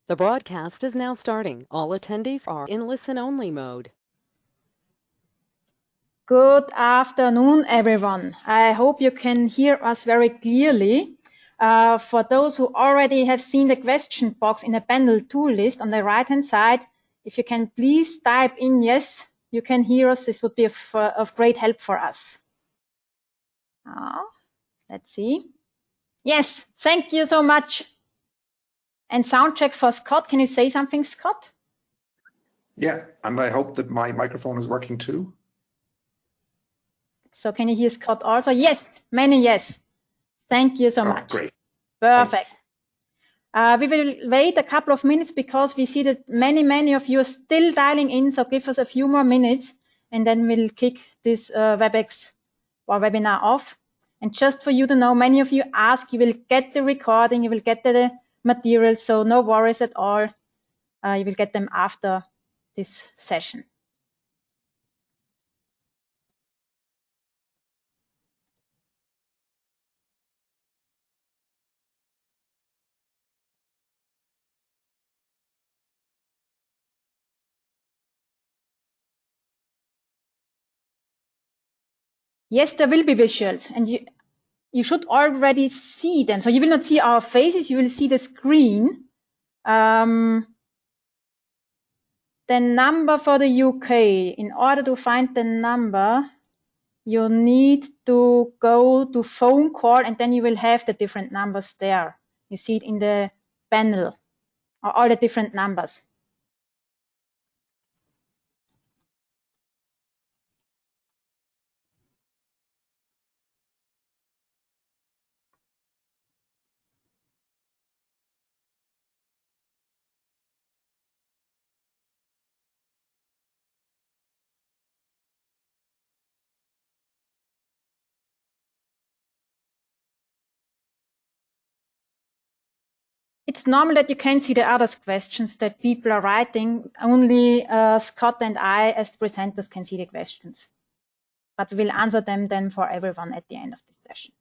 The broadcast is now starting. All attendees are in listen-only mode. Good afternoon, everyone. I hope you can hear us very clearly. For those who already have seen the question box in the panel tool list on the right-hand side, if you can please type in yes, you can hear us. This would be of great help for us. Let's see. Yes, thank you so much. And sound check for Scott. Can you say something, Scott? Yeah, and I hope that my microphone is working too. So can you hear Scott also? Yes, many yes. Thank you so much. Great. Perfect. We will wait a couple of minutes because we see that many of you are still dialing in. So give us a few more minutes and then we'll kick this WebEx or webinar off. And just for you to know, many of you ask, you will get the recording, you will get the materials. So no worries at all. You will get them after this session. Yes, there will be visuals and you should already see them. So you will not see our faces, you will see the screen. The number for the UK, in order to find the number, you need to go to phone call and then you will have the different numbers there. You see it in the panel, or all the different numbers. It's normal that you can see the other questions that people are writing. Only Scott and I, as the presenters, can see the questions. But we'll answer them then for everyone at the end of this session.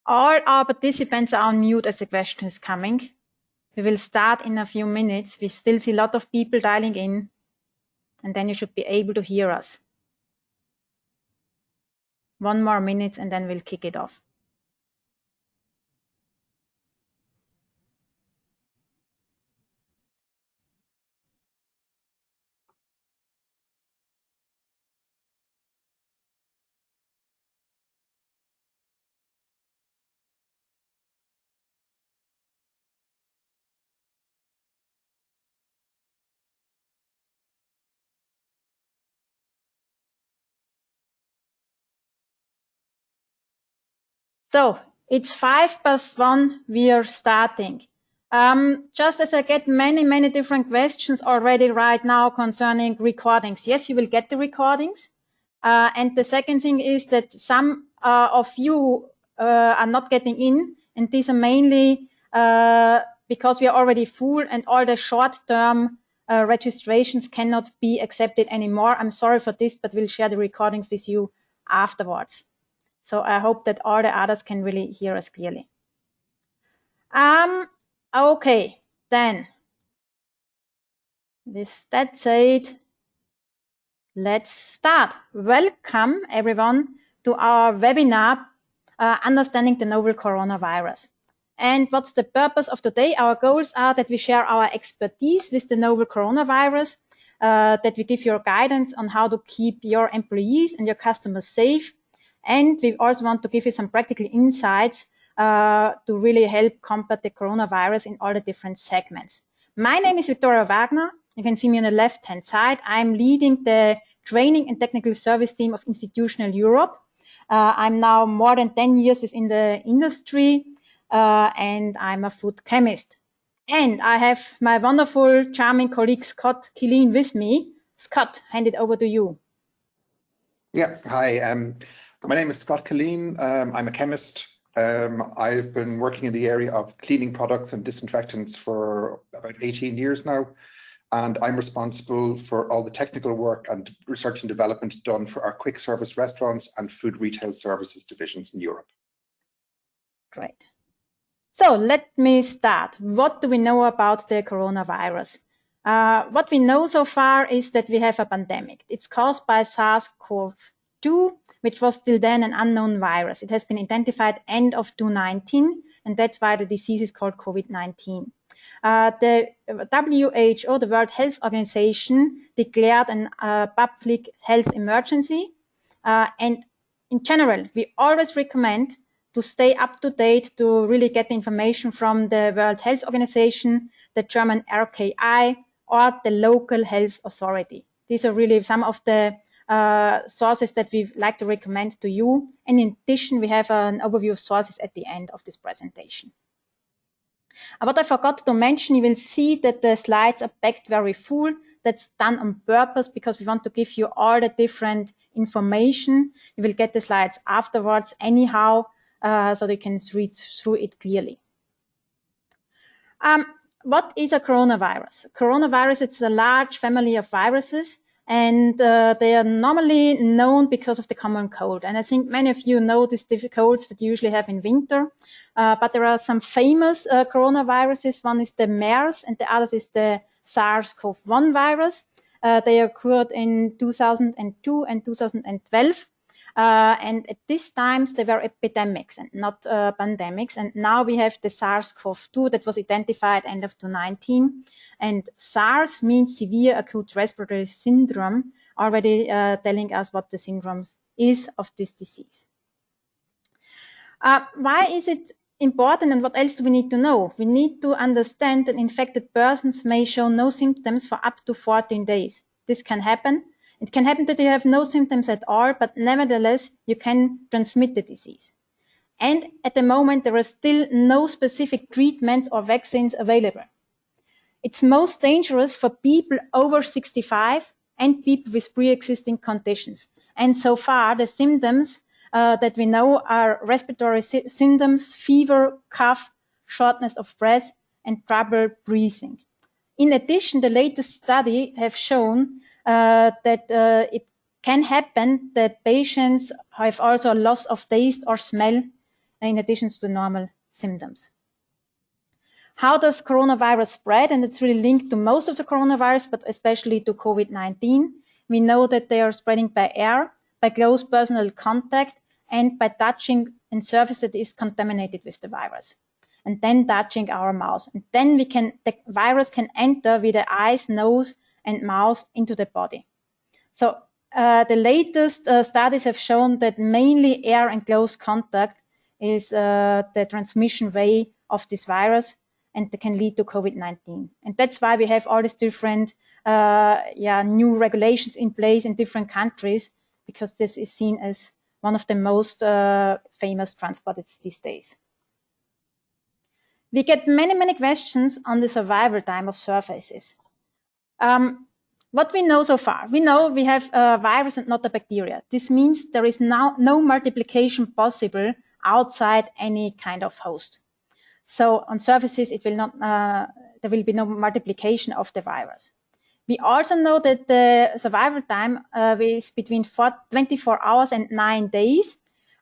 All our participants are on mute as the question is coming. We will start in a few minutes. We still see a lot of people dialing in, and then you should be able to hear us. 1 more minute, and then we'll kick it off. So it's 5+1. We are starting. Just as I get many different questions already right now concerning recordings. Yes, you will get the recordings. And the second thing is that some of you are not getting in, and these are mainly because we are already full and all the short-term registrations cannot be accepted anymore. I'm sorry for this, but we'll share the recordings with you afterwards. So I hope that all the others can really hear us clearly. Okay, then with that said, let's start. Welcome everyone to our webinar, Understanding the Novel Coronavirus. And what's the purpose of today? Our goals are that we share our expertise with the novel coronavirus, that we give you guidance on how to keep your employees and your customers safe. And we also want to give you some practical insights to really help combat the coronavirus in all the different segments. My name is Victoria Wagner. You can see me on the left-hand side. I'm leading the training and technical service team of Institutional Europe. I'm now more than 10 years within the industry. And I'm a food chemist. And I have my wonderful, charming colleague, Scott Killeen, with me. Scott, hand it over to you. Yeah, hi. My name is Scott Killeen. I'm a chemist. I've been working in the area of cleaning products and disinfectants for about 18 years now. And I'm responsible for all the technical work and research and development done for our quick service restaurants and food retail services divisions in Europe. Great. So let me start. What do we know about the coronavirus? What we know so far is that we have a pandemic. It's caused by SARS-CoV-2, which was till then an unknown virus. It has been identified end of 2019, and that's why the disease is called COVID-19. The WHO, the World Health Organization, declared a public health emergency. And in general, we always recommend to stay up to date, to really get the information from the World Health Organization, the German RKI, or the local health authority. These are really some of the sources that we like to recommend to you. And in addition, we have an overview of sources at the end of this presentation. What I forgot to mention, you will see that the slides are packed very full. That's done on purpose because we want to give you all the different information. You will get the slides afterwards anyhow, so you can read through it clearly. What is a coronavirus? Coronavirus, it's a large family of viruses, and they are normally known because of the common cold. And I think many of you know these colds that you usually have in winter. But there are some famous coronaviruses. One is the MERS, and the other is the SARS-CoV-1 virus. They occurred in 2002 and 2012. And at these times, they were epidemics and not pandemics. And now we have the SARS-CoV-2 that was identified end of 2019. And SARS means severe acute respiratory syndrome, already telling us what the syndrome is of this disease. Why is it important, and what else do we need to know? We need to understand that infected persons may show no symptoms for up to 14 days. This can happen. It can happen that you have no symptoms at all, but nevertheless, you can transmit the disease. And at the moment, there are still no specific treatments or vaccines available. It's most dangerous for people over 65 and people with pre-existing conditions. And so far, the symptoms that we know are respiratory symptoms, fever, cough, shortness of breath, and trouble breathing. In addition, the latest study have shown that it can happen that patients have also a loss of taste or smell in addition to the normal symptoms. How does coronavirus spread? And it's really linked to most of the coronavirus, but especially to COVID-19. We know that they are spreading by air, by close personal contact, and by touching a surface that is contaminated with the virus, and then touching our mouth. And then the virus can enter with the eyes, nose, and mouth into the body. So the latest studies have shown that mainly air and close contact is the transmission way of this virus, and that can lead to COVID-19. And that's why we have all these different new regulations in place in different countries, because this is seen as one of the most famous transports these days. We get many questions on the survival time of surfaces. What we know so far, we know we have a virus and not a bacteria. This means there is now no multiplication possible outside any kind of host. So on surfaces, it will not, there will be no multiplication of the virus. We also know that the survival time is between 24 hours and 9 days.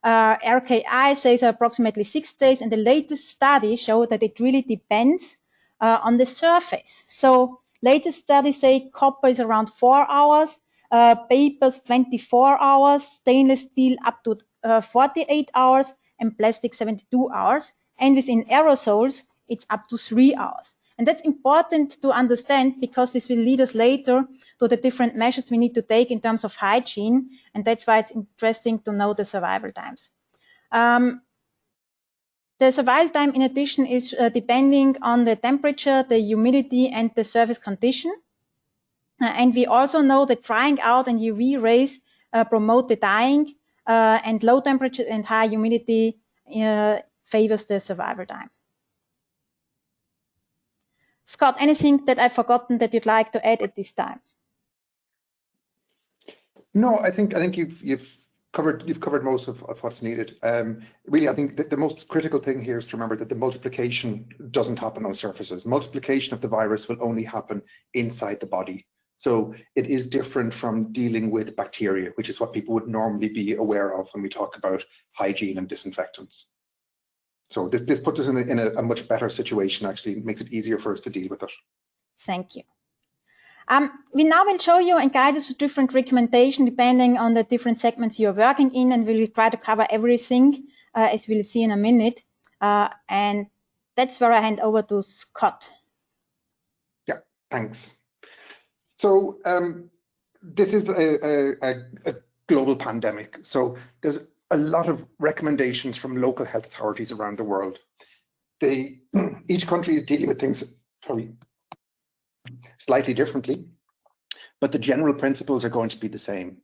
RKI says approximately 6 days, and the latest studies show that it really depends on the surface. So latest studies say copper is around 4 hours, papers 24 hours, stainless steel up to 48 hours, and plastic 72 hours. And within aerosols, it's up to 3 hours. And that's important to understand because this will lead us later to the different measures we need to take in terms of hygiene. And that's why it's interesting to know the survival times. The survival time, in addition, is depending on the temperature, the humidity, and the surface condition. And we also know that drying out and UV rays promote the dyeing, and low temperature and high humidity favors the survival time. Scott, anything that I've forgotten that you'd like to add at this time? No, I think you've covered most of what's needed. Really, I think that the most critical thing here is to remember that the multiplication doesn't happen on surfaces. Multiplication of the virus will only happen inside the body. So it is different from dealing with bacteria, which is what people would normally be aware of when we talk about hygiene and disinfectants. So this puts us in a much better situation, actually makes it easier for us to deal with it. Thank you. We now will show you and guide us to different recommendations depending on the different segments you're working in, and we will try to cover everything as we'll see in a minute. And that's where I hand over to Scott. Yeah, thanks. So this is a global pandemic. So there's a lot of recommendations from local health authorities around the world. Each country is dealing with things, slightly differently, but the general principles are going to be the same.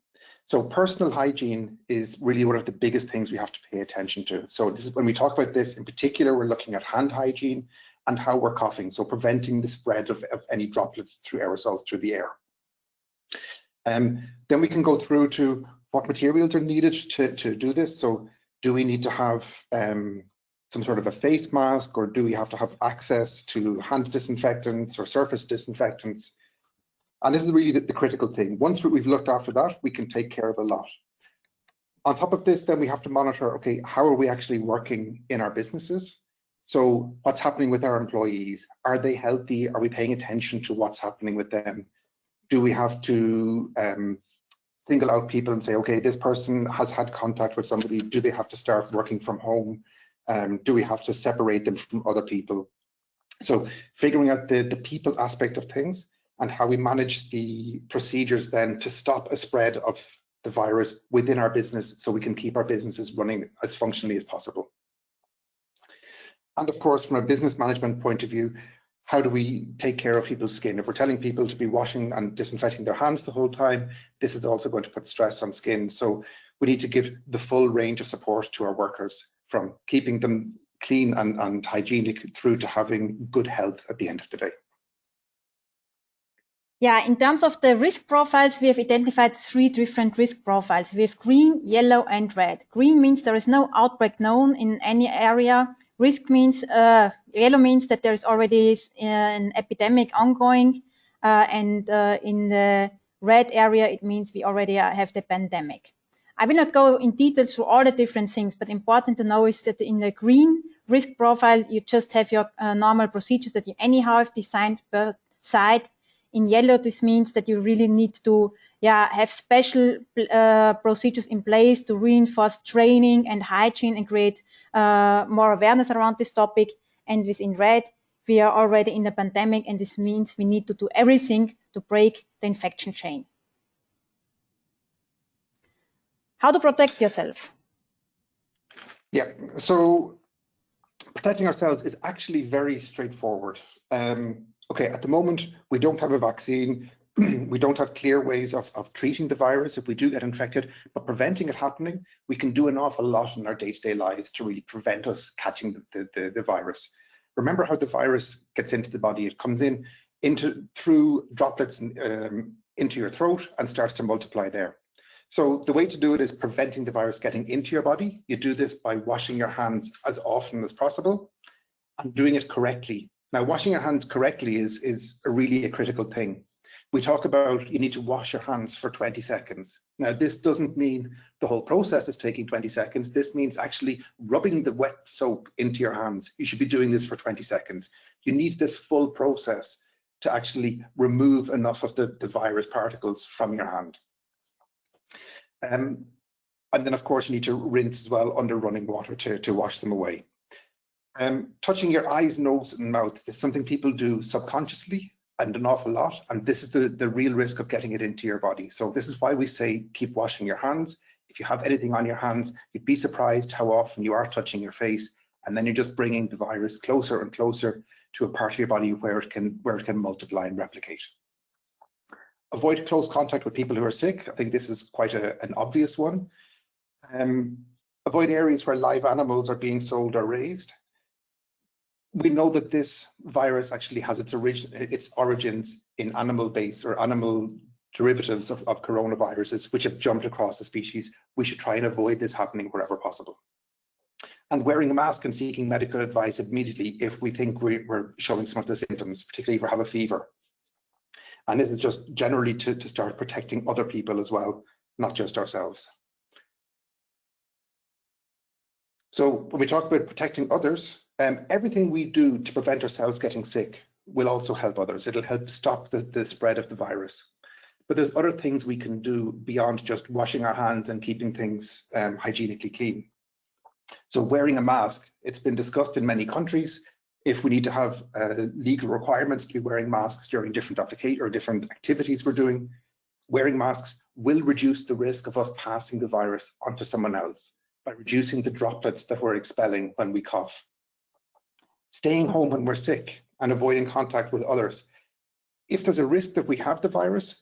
So personal hygiene is really one of the biggest things we have to pay attention to. So this is when we talk about this in particular, we're looking at hand hygiene and how we're coughing, so preventing the spread of any droplets through aerosols through the air. Then we can go through to what materials are needed to do this. So do we need to have some sort of a face mask, or do we have to have access to hand disinfectants or surface disinfectants? And this is really the critical thing. Once we've looked after that, we can take care of a lot. On top of this, then we have to monitor, okay, how are we actually working in our businesses? So what's happening with our employees? Are they healthy? Are we paying attention to what's happening with them? Do we have to single out people and say, okay, this person has had contact with somebody, do they have to start working from home? Do we have to separate them from other people? So figuring out the people aspect of things and how we manage the procedures then to stop a spread of the virus within our business so we can keep our businesses running as functionally as possible. And of course, from a business management point of view, how do we take care of people's skin? If we're telling people to be washing and disinfecting their hands the whole time, this is also going to put stress on skin. So we need to give the full range of support to our workers, from keeping them clean and hygienic through to having good health at the end of the day. Yeah, in terms of the risk profiles, we have identified 3 different risk profiles. We have green, yellow, and red. Green means there is no outbreak known in any area. Risk means, yellow means that there is already an epidemic ongoing, and in the red area, it means we already have the pandemic. I will not go in detail through all the different things, but important to know is that in the green risk profile, you just have your normal procedures that you anyhow have designed per site. In yellow, this means that you really need to have special procedures in place to reinforce training and hygiene and create more awareness around this topic. And within red, we are already in the pandemic, and this means we need to do everything to break the infection chain. How to protect yourself? Yeah, so protecting ourselves is actually very straightforward. Okay, at the moment, we don't have a vaccine. We don't have clear ways of treating the virus if we do get infected, but preventing it happening, we can do an awful lot in our day-to-day lives to really prevent us catching the virus. Remember how the virus gets into the body. It comes through droplets into your throat and starts to multiply there. So the way to do it is preventing the virus getting into your body. You do this by washing your hands as often as possible and doing it correctly. Now, washing your hands correctly is really a critical thing. We talk about you need to wash your hands for 20 seconds. Now, this doesn't mean the whole process is taking 20 seconds. This means actually rubbing the wet soap into your hands. You should be doing this for 20 seconds. You need this full process to actually remove enough of the virus particles from your hand. And then, of course, you need to rinse as well under running water to wash them away. Touching your eyes, nose, and mouth is something people do subconsciously and an awful lot, and this is the real risk of getting it into your body. So this is why we say keep washing your hands. If you have anything on your hands, you'd be surprised how often you are touching your face, and then you're just bringing the virus closer and closer to a part of your body where it can multiply and replicate. Avoid close contact with people who are sick. I think this is quite an obvious one. Avoid areas where live animals are being sold or raised. We know that this virus actually has its origins in animal-based or animal derivatives of coronaviruses, which have jumped across the species. We should try and avoid this happening wherever possible. And wearing a mask and seeking medical advice immediately if we think we're showing some of the symptoms, particularly if we have a fever. And this is just generally to start protecting other people as well, not just ourselves. So when we talk about protecting others, everything we do to prevent ourselves getting sick will also help others. It'll help stop the spread of the virus. But there's other things we can do beyond just washing our hands and keeping things hygienically clean. So wearing a mask, it's been discussed in many countries. If we need to have legal requirements to be wearing masks during different activities we're doing, wearing masks will reduce the risk of us passing the virus onto someone else by reducing the droplets that we're expelling when we cough. Staying home when we're sick and avoiding contact with others. If there's a risk that we have the virus,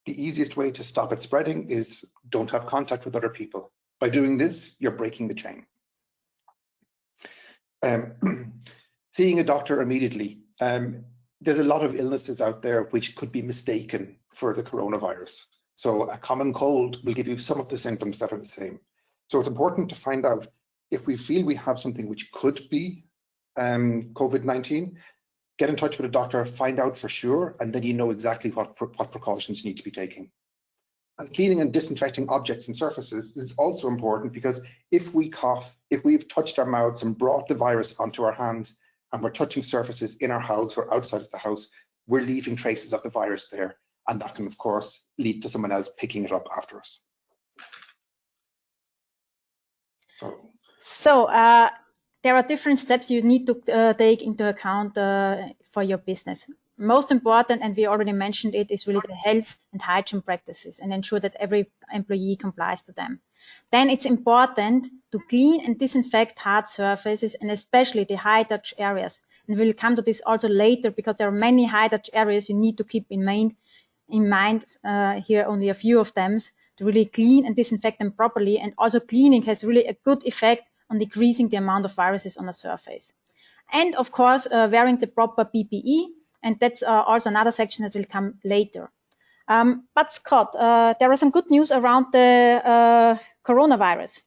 the easiest way to stop it spreading is don't have contact with other people. By doing this, you're breaking the chain. Seeing a doctor immediately. There's a lot of illnesses out there which could be mistaken for the coronavirus. So a common cold will give you some of the symptoms that are the same. So it's important to find out if we feel we have something which could be COVID-19, get in touch with a doctor, find out for sure, and then you know exactly what precautions you need to be taking. And cleaning and disinfecting objects and surfaces is also important because if we cough, if we've touched our mouths and brought the virus onto our hands, and we're touching surfaces in our house or outside of the house, we're leaving traces of the virus there. And that can, of course, lead to someone else picking it up after us. So there are different steps you need to take into account for your business. Most important, and we already mentioned it, is really the health and hygiene practices and ensure that every employee complies to them. Then it's important to clean and disinfect hard surfaces and especially the high touch areas. And we'll come to this also later because there are many high touch areas you need to keep in mind. Here only a few of them to really clean and disinfect them properly. And also cleaning has really a good effect on decreasing the amount of viruses on the surface. And of course, wearing the proper PPE. And that's also another section that will come later. But Scott, there are some good news around the coronavirus.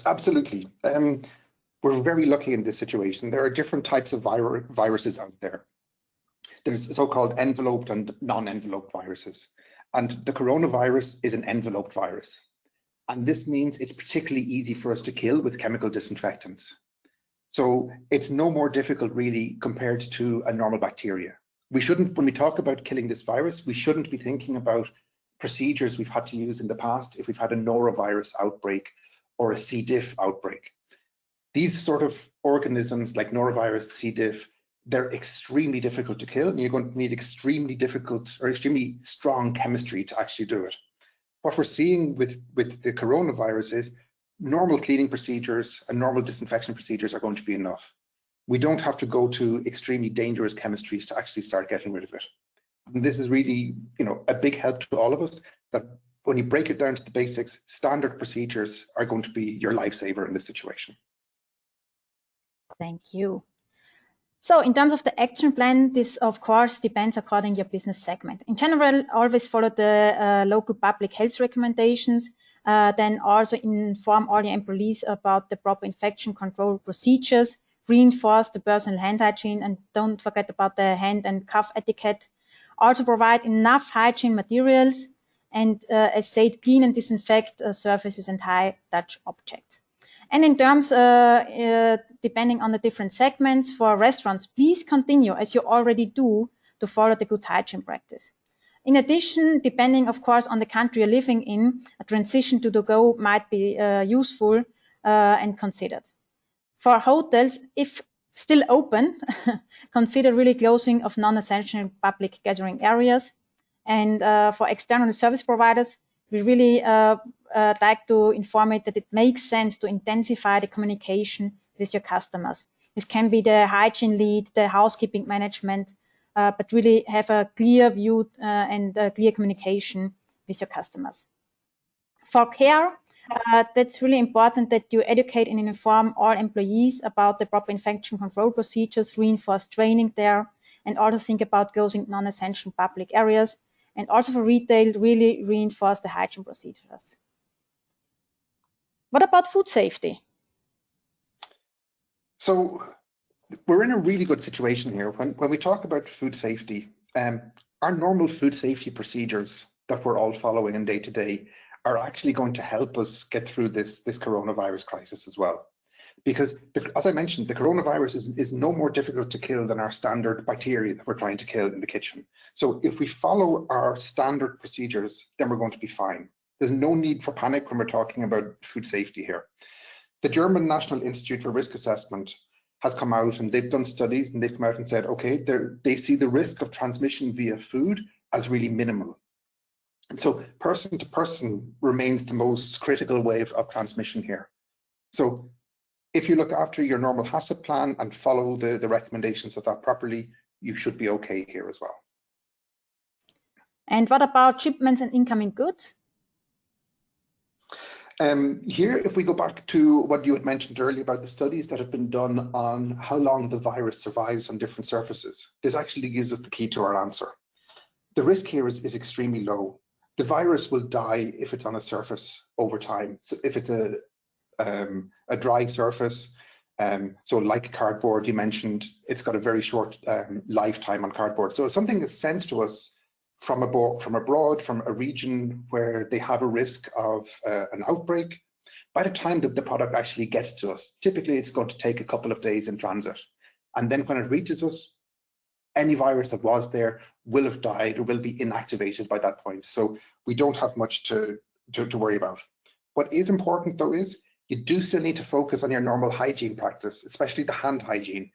Absolutely. We're very lucky in this situation. There are different types of viruses out there. There's so-called enveloped and non-enveloped viruses. And the coronavirus is an enveloped virus. And this means it's particularly easy for us to kill with chemical disinfectants. So it's no more difficult really compared to a normal bacteria. We shouldn't, when we talk about killing this virus, we shouldn't be thinking about procedures we've had to use in the past if we've had a norovirus outbreak or a C. diff outbreak. These sort of organisms like norovirus, C. diff, they're extremely difficult to kill, and you're going to need extremely strong chemistry to actually do it. What we're seeing with the coronavirus is normal cleaning procedures and normal disinfection procedures are going to be enough. We don't have to go to extremely dangerous chemistries to actually start getting rid of it. And this is really, a big help to all of us, that when you break it down to the basics, standard procedures are going to be your lifesaver in this situation. Thank you. So in terms of the action plan, this of course depends according to your business segment. In general, always follow the local public health recommendations. Then also inform all your employees about the proper infection control procedures, reinforce the personal hand hygiene, and don't forget about the hand and cuff etiquette. Also provide enough hygiene materials and, as said, clean and disinfect surfaces and high touch objects. And in terms, depending on the different segments for restaurants, please continue, as you already do, to follow the good hygiene practice. In addition, depending, of course, on the country you're living in, a transition to go might be useful and considered. For hotels, if still open, consider really closing of non-essential public gathering areas. And for external service providers, we really like to inform it that it makes sense to intensify the communication with your customers. This can be the hygiene lead, the housekeeping management, but really have a clear view and clear communication with your customers. For care, that's really important that you educate and inform all employees about the proper infection control procedures, reinforce training there, and also think about closing non-essential public areas. And also for retail, really reinforce the hygiene procedures. What about food safety? So we're in a really good situation here. When we talk about food safety, our normal food safety procedures that we're all following in day to day are actually going to help us get through this coronavirus crisis as well. Because, as I mentioned, the coronavirus is no more difficult to kill than our standard bacteria that we're trying to kill in the kitchen. So if we follow our standard procedures, then we're going to be fine. There's no need for panic when we're talking about food safety here. The German National Institute for Risk Assessment has come out and they've done studies and they've come out and said, okay, they see the risk of transmission via food as really minimal. And so person to person remains the most critical way of transmission here. So if you look after your normal HACCP plan and follow the recommendations of that properly, you should be okay here as well. And what about shipments and incoming goods? Here, if we go back to what you had mentioned earlier about the studies that have been done on how long the virus survives on different surfaces, this actually gives us the key to our answer. The risk here is extremely low. The virus will die if it's on a surface over time. So if it's a dry surface, so like cardboard you mentioned, it's got a very short lifetime on cardboard. So if something is sent to us from abroad, from a region where they have a risk of an outbreak, by the time that the product actually gets to us, typically it's going to take a couple of days in transit. And then when it reaches us, any virus that was there will have died or will be inactivated by that point. So we don't have much to worry about. What is important though is you do still need to focus on your normal hygiene practice, especially the hand hygiene.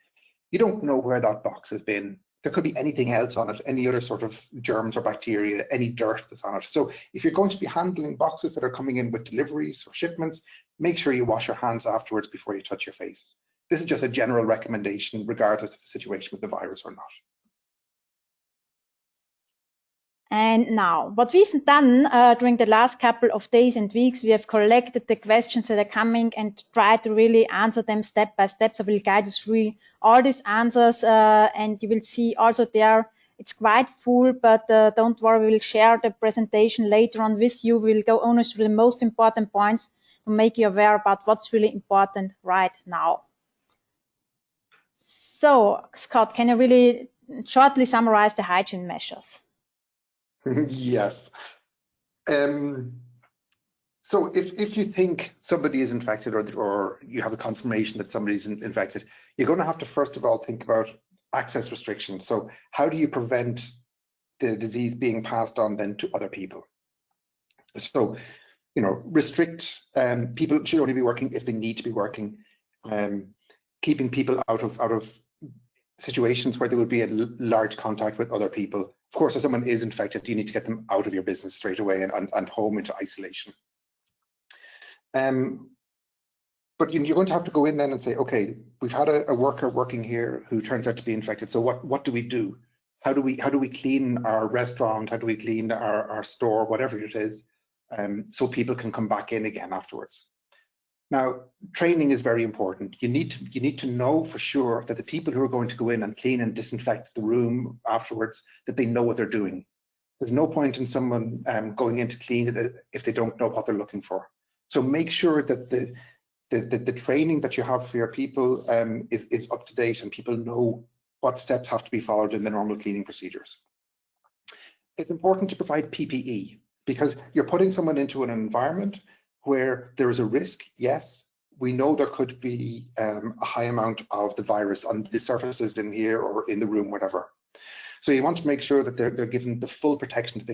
You don't know where that box has been. There could be anything else on it, any other sort of germs or bacteria, any dirt that's on it. So if you're going to be handling boxes that are coming in with deliveries or shipments, make sure you wash your hands afterwards before you touch your face. This is just a general recommendation, regardless of the situation with the virus or not. And now, what we've done during the last couple of days and weeks, we have collected the questions that are coming and tried to really answer them step by step. So we'll guide you through all these answers, and you will see also there, it's quite full, but don't worry, we'll share the presentation later on with you. We'll go only through the most important points to make you aware about what's really important right now. So, Scott, can you really shortly summarize the hygiene measures? Yes. So if you think somebody is infected or you have a confirmation that somebody's infected, you're going to have to first of all think about access restrictions. So how do you prevent the disease being passed on then to other people? So, you know, restrict, people should only be working if they need to be working, keeping people out of situations where there would be a large contact with other people. Of course, if someone is infected, you need to get them out of your business straight away and home into isolation. But you're going to have to go in then and say, okay, we've had a worker working here who turns out to be infected. So what do we do? How do we clean our restaurant? How do we clean our store, whatever it is, so people can come back in again afterwards? Now, training is very important. You need to know for sure that the people who are going to go in and clean and disinfect the room afterwards, that they know what they're doing. There's no point in someone going in to clean it if they don't know what they're looking for. So make sure that the training that you have for your people is up to date and people know what steps have to be followed in the normal cleaning procedures. It's important to provide PPE because you're putting someone into an environment where there is a risk. Yes, we know there could be a high amount of the virus on the surfaces in here or in the room, whatever. So you want to make sure that they're given the full protection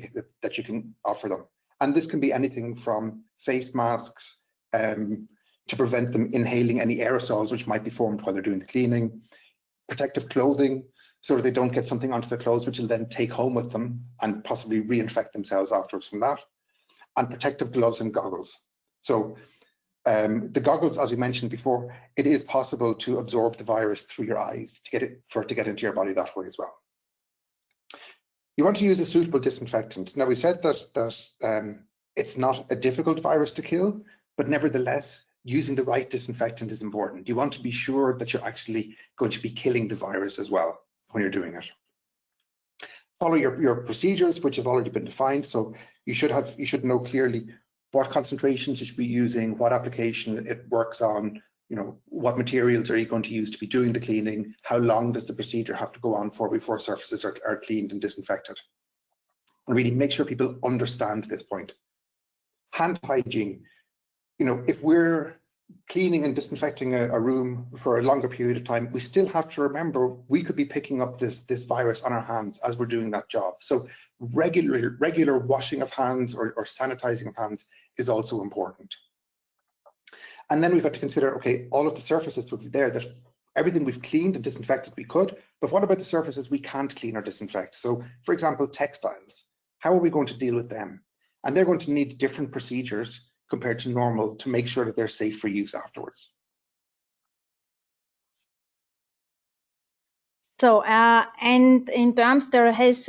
that you can offer them. And this can be anything from face masks to prevent them inhaling any aerosols which might be formed while they're doing the cleaning, protective clothing so that they don't get something onto their clothes which will then take home with them and possibly reinfect themselves afterwards from that, and protective gloves and goggles. So the goggles, as we mentioned before, it is possible to absorb the virus through your eyes for it to get into your body that way as well. You want to use a suitable disinfectant. Now, we said that it's not a difficult virus to kill, but nevertheless, using the right disinfectant is important. You want to be sure that you're actually going to be killing the virus as well when you're doing it. Follow your procedures, which have already been defined. So you should know clearly what concentrations you should be using, what application it works on, what materials are you going to use to be doing the cleaning, how long does the procedure have to go on for before surfaces are cleaned and disinfected. And really make sure people understand this point. Hand hygiene. If we're cleaning and disinfecting a room for a longer period of time, we still have to remember we could be picking up this virus on our hands as we're doing that job. So regular washing of hands or sanitizing of hands is also important. And then we've got to consider, okay, all of the surfaces will be there, that everything we've cleaned and disinfected we could, but what about the surfaces we can't clean or disinfect? So for example, textiles, how are we going to deal with them? And they're going to need different procedures compared to normal to make sure that they're safe for use afterwards. So, and in terms, there is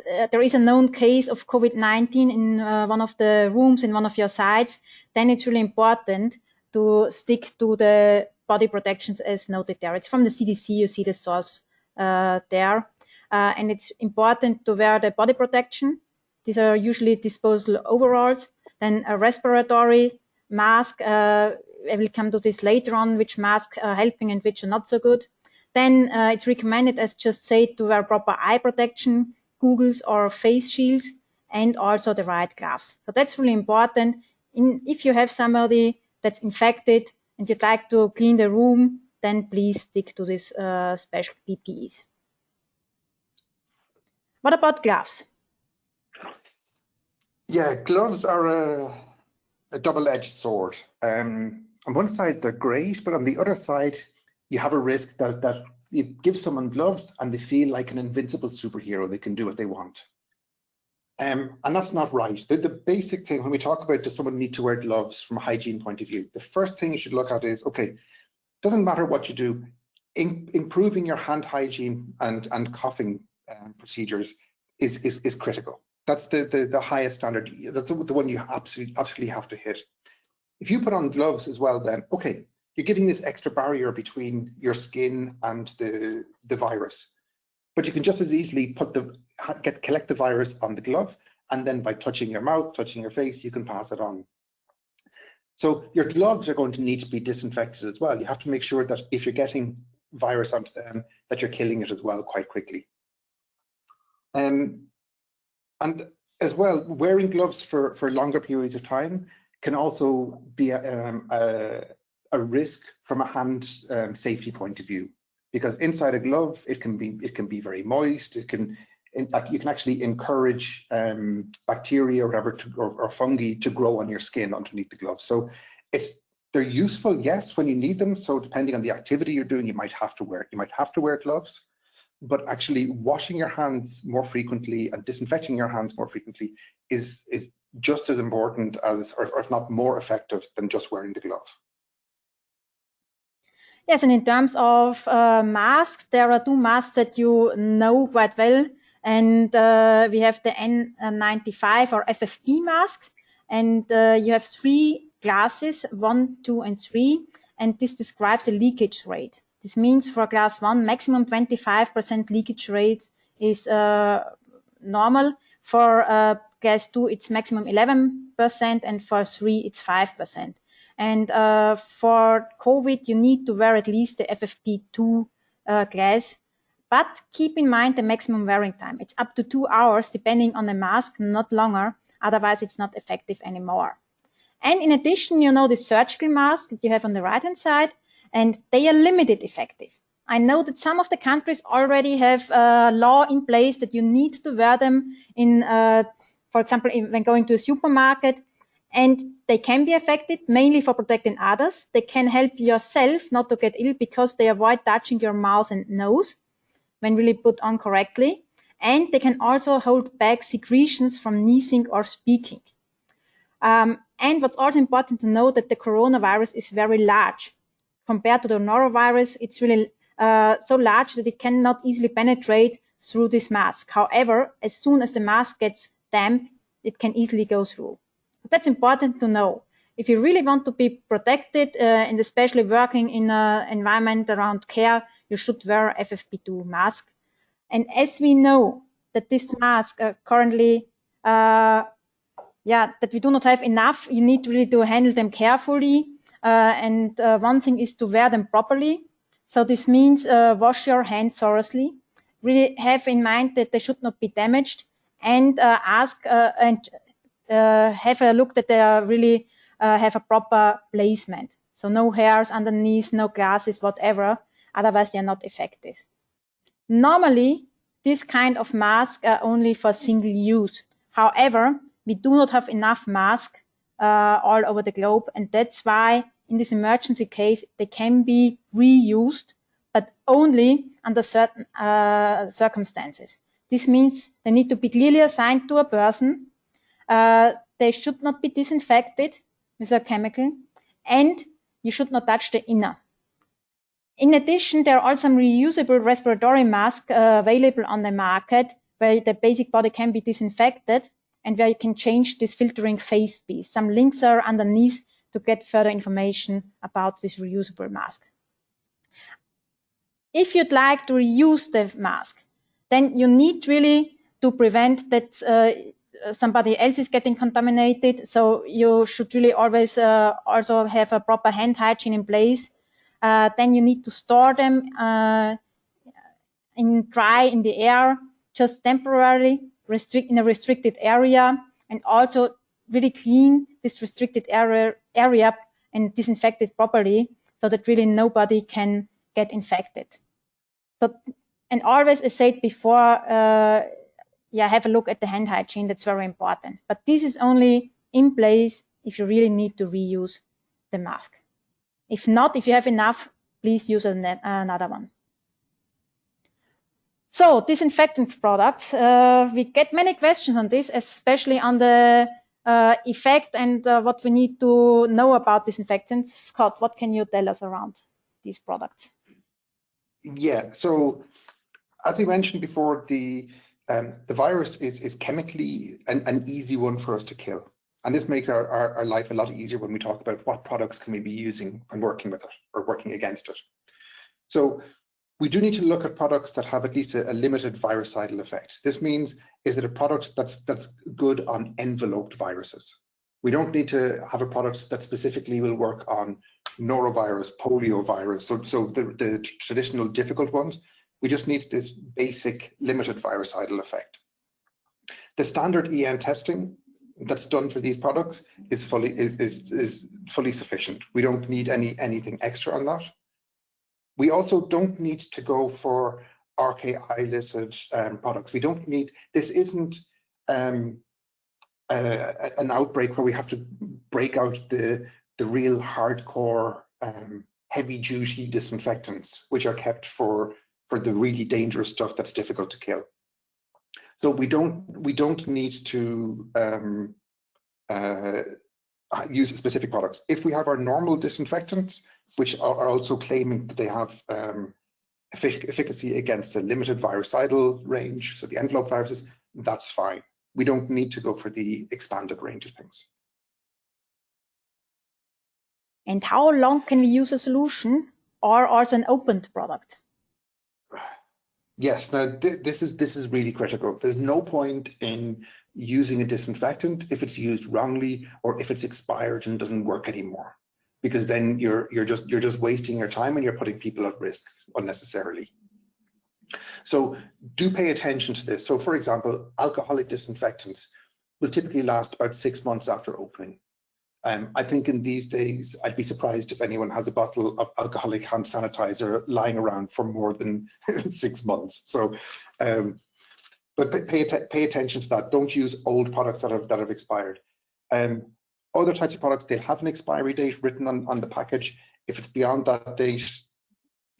a known case of COVID-19 in one of the rooms in one of your sites, then it's really important to stick to the body protections as noted there. It's from the CDC, you see the source there. And it's important to wear the body protection. These are usually disposable overalls, then a respiratory mask. I will come to this later on, which masks are helping and which are not so good. Then it's recommended, as just said, to wear proper eye protection, goggles or face shields, and also the right gloves. So that's really important. If you have somebody that's infected and you'd like to clean the room, then please stick to this special PPEs. What about gloves? Yeah, gloves are a double-edged sword. On one side, they're great, but on the other side, you have a risk that you give someone gloves and they feel like an invincible superhero. They can do what they want. And that's not right. The basic thing when we talk about does someone need to wear gloves from a hygiene point of view, the first thing you should look at is, okay, doesn't matter what you do, improving your hand hygiene and coughing procedures is critical. That's the highest standard. That's the one you absolutely have to hit. If you put on gloves as well, then okay, you're giving this extra barrier between your skin and the virus. But you can just as easily collect the virus on the glove, and then by touching your mouth, touching your face, you can pass it on. So your gloves are going to need to be disinfected as well. You have to make sure that if you're getting virus onto them, that you're killing it as well quite quickly. And as well, wearing gloves for longer periods of time can also be a risk from a hand safety point of view, because inside a glove it can be very moist. You can actually encourage bacteria or whatever or fungi to grow on your skin underneath the glove. So they're useful, yes, when you need them. So depending on the activity you're doing, you might have to wear gloves. But actually washing your hands more frequently and disinfecting your hands more frequently is just as important as, or if not more effective than just wearing the glove. Yes, and in terms of masks, there are two masks that you know quite well. And we have the N95 or FFP mask. And you have three glasses 1, 2, and 3, and this describes the leakage rate. This means for glass 1, maximum 25% leakage rate is normal. For glass 2, it's maximum 11%, and for 3, it's 5%. And for COVID, you need to wear at least the FFP2 glass. But keep in mind the maximum wearing time. It's up to 2 hours, depending on the mask, not longer. Otherwise, it's not effective anymore. And in addition, you know the surgical mask that you have on the right-hand side, and they are limited effective. I know that some of the countries already have a law in place that you need to wear them in, for example, when going to a supermarket, and they can be effective mainly for protecting others. They can help yourself not to get ill because they avoid touching your mouth and nose when really put on correctly. And they can also hold back secretions from sneezing or speaking. And what's also important to know that the coronavirus is very large. Compared to the norovirus, it's really so large that it cannot easily penetrate through this mask. However, as soon as the mask gets damp, it can easily go through. That's important to know. If you really want to be protected, and especially working in an environment around care, you should wear FFP2 mask. And as we know that this mask currently, that we do not have enough, you need really to handle them carefully. And one thing is to wear them properly. So this means wash your hands thoroughly. Really have in mind that they should not be damaged, and ask and have a look that they are really have a proper placement. So no hairs underneath, no glasses, whatever. Otherwise, they are not effective. Normally, this kind of masks are only for single use. However, we do not have enough masks all over the globe, and that's why in this emergency case, they can be reused, but only under certain circumstances. This means they need to be clearly assigned to a person. They should not be disinfected with a chemical, and you should not touch the inner. In addition, there are also some reusable respiratory masks available on the market where the basic body can be disinfected and where you can change this filtering phase piece. Some links are underneath to get further information about this reusable mask. If you'd like to reuse the mask, then you need really to prevent that somebody else is getting contaminated. So you should really always also have a proper hand hygiene in place. Then you need to store them dry in the air, just temporarily, in a restricted area, and also really clean this restricted area and disinfect it properly so that really nobody can get infected. So, and always, as said before, have a look at the hand hygiene. That's very important. But this is only in place if you really need to reuse the mask. If not, if you have enough, please use another one. So disinfectant products, we get many questions on this, especially on the effect and what we need to know about disinfectants. Scott, what can you tell us around these products? Yeah, so as we mentioned before, the virus is chemically an easy one for us to kill. And this makes our life a lot easier when we talk about what products can we be using and working with it or working against it. So we do need to look at products that have at least a limited virucidal effect. This means, is it a product that's good on enveloped viruses? We don't need to have a product that specifically will work on norovirus, poliovirus, so the traditional difficult ones. We just need this basic limited virucidal effect. The standard EN testing that's done for these products is fully sufficient. We don't need anything extra on that. We also don't need to go for RKI listed products. We don't need, this isn't an outbreak where we have to break out the real hardcore heavy duty disinfectants, which are kept for the really dangerous stuff that's difficult to kill. So we don't need to use specific products. If we have our normal disinfectants, which are also claiming that they have efficacy against a limited virucidal range, so the envelope viruses, that's fine. We don't need to go for the expanded range of things. And how long can we use a solution or also an opened product? Yes, now this is really critical. There's no point in using a disinfectant if it's used wrongly or if it's expired and doesn't work anymore, because then you're just wasting your time and you're putting people at risk unnecessarily. So do pay attention to this. So for example, alcoholic disinfectants will typically last about 6 months after opening. I think in these days, I'd be surprised if anyone has a bottle of alcoholic hand sanitizer lying around for more than 6 months. So, but pay attention to that. Don't use old products that have expired. Other types of products, they'll have an expiry date written on the package. If it's beyond that date,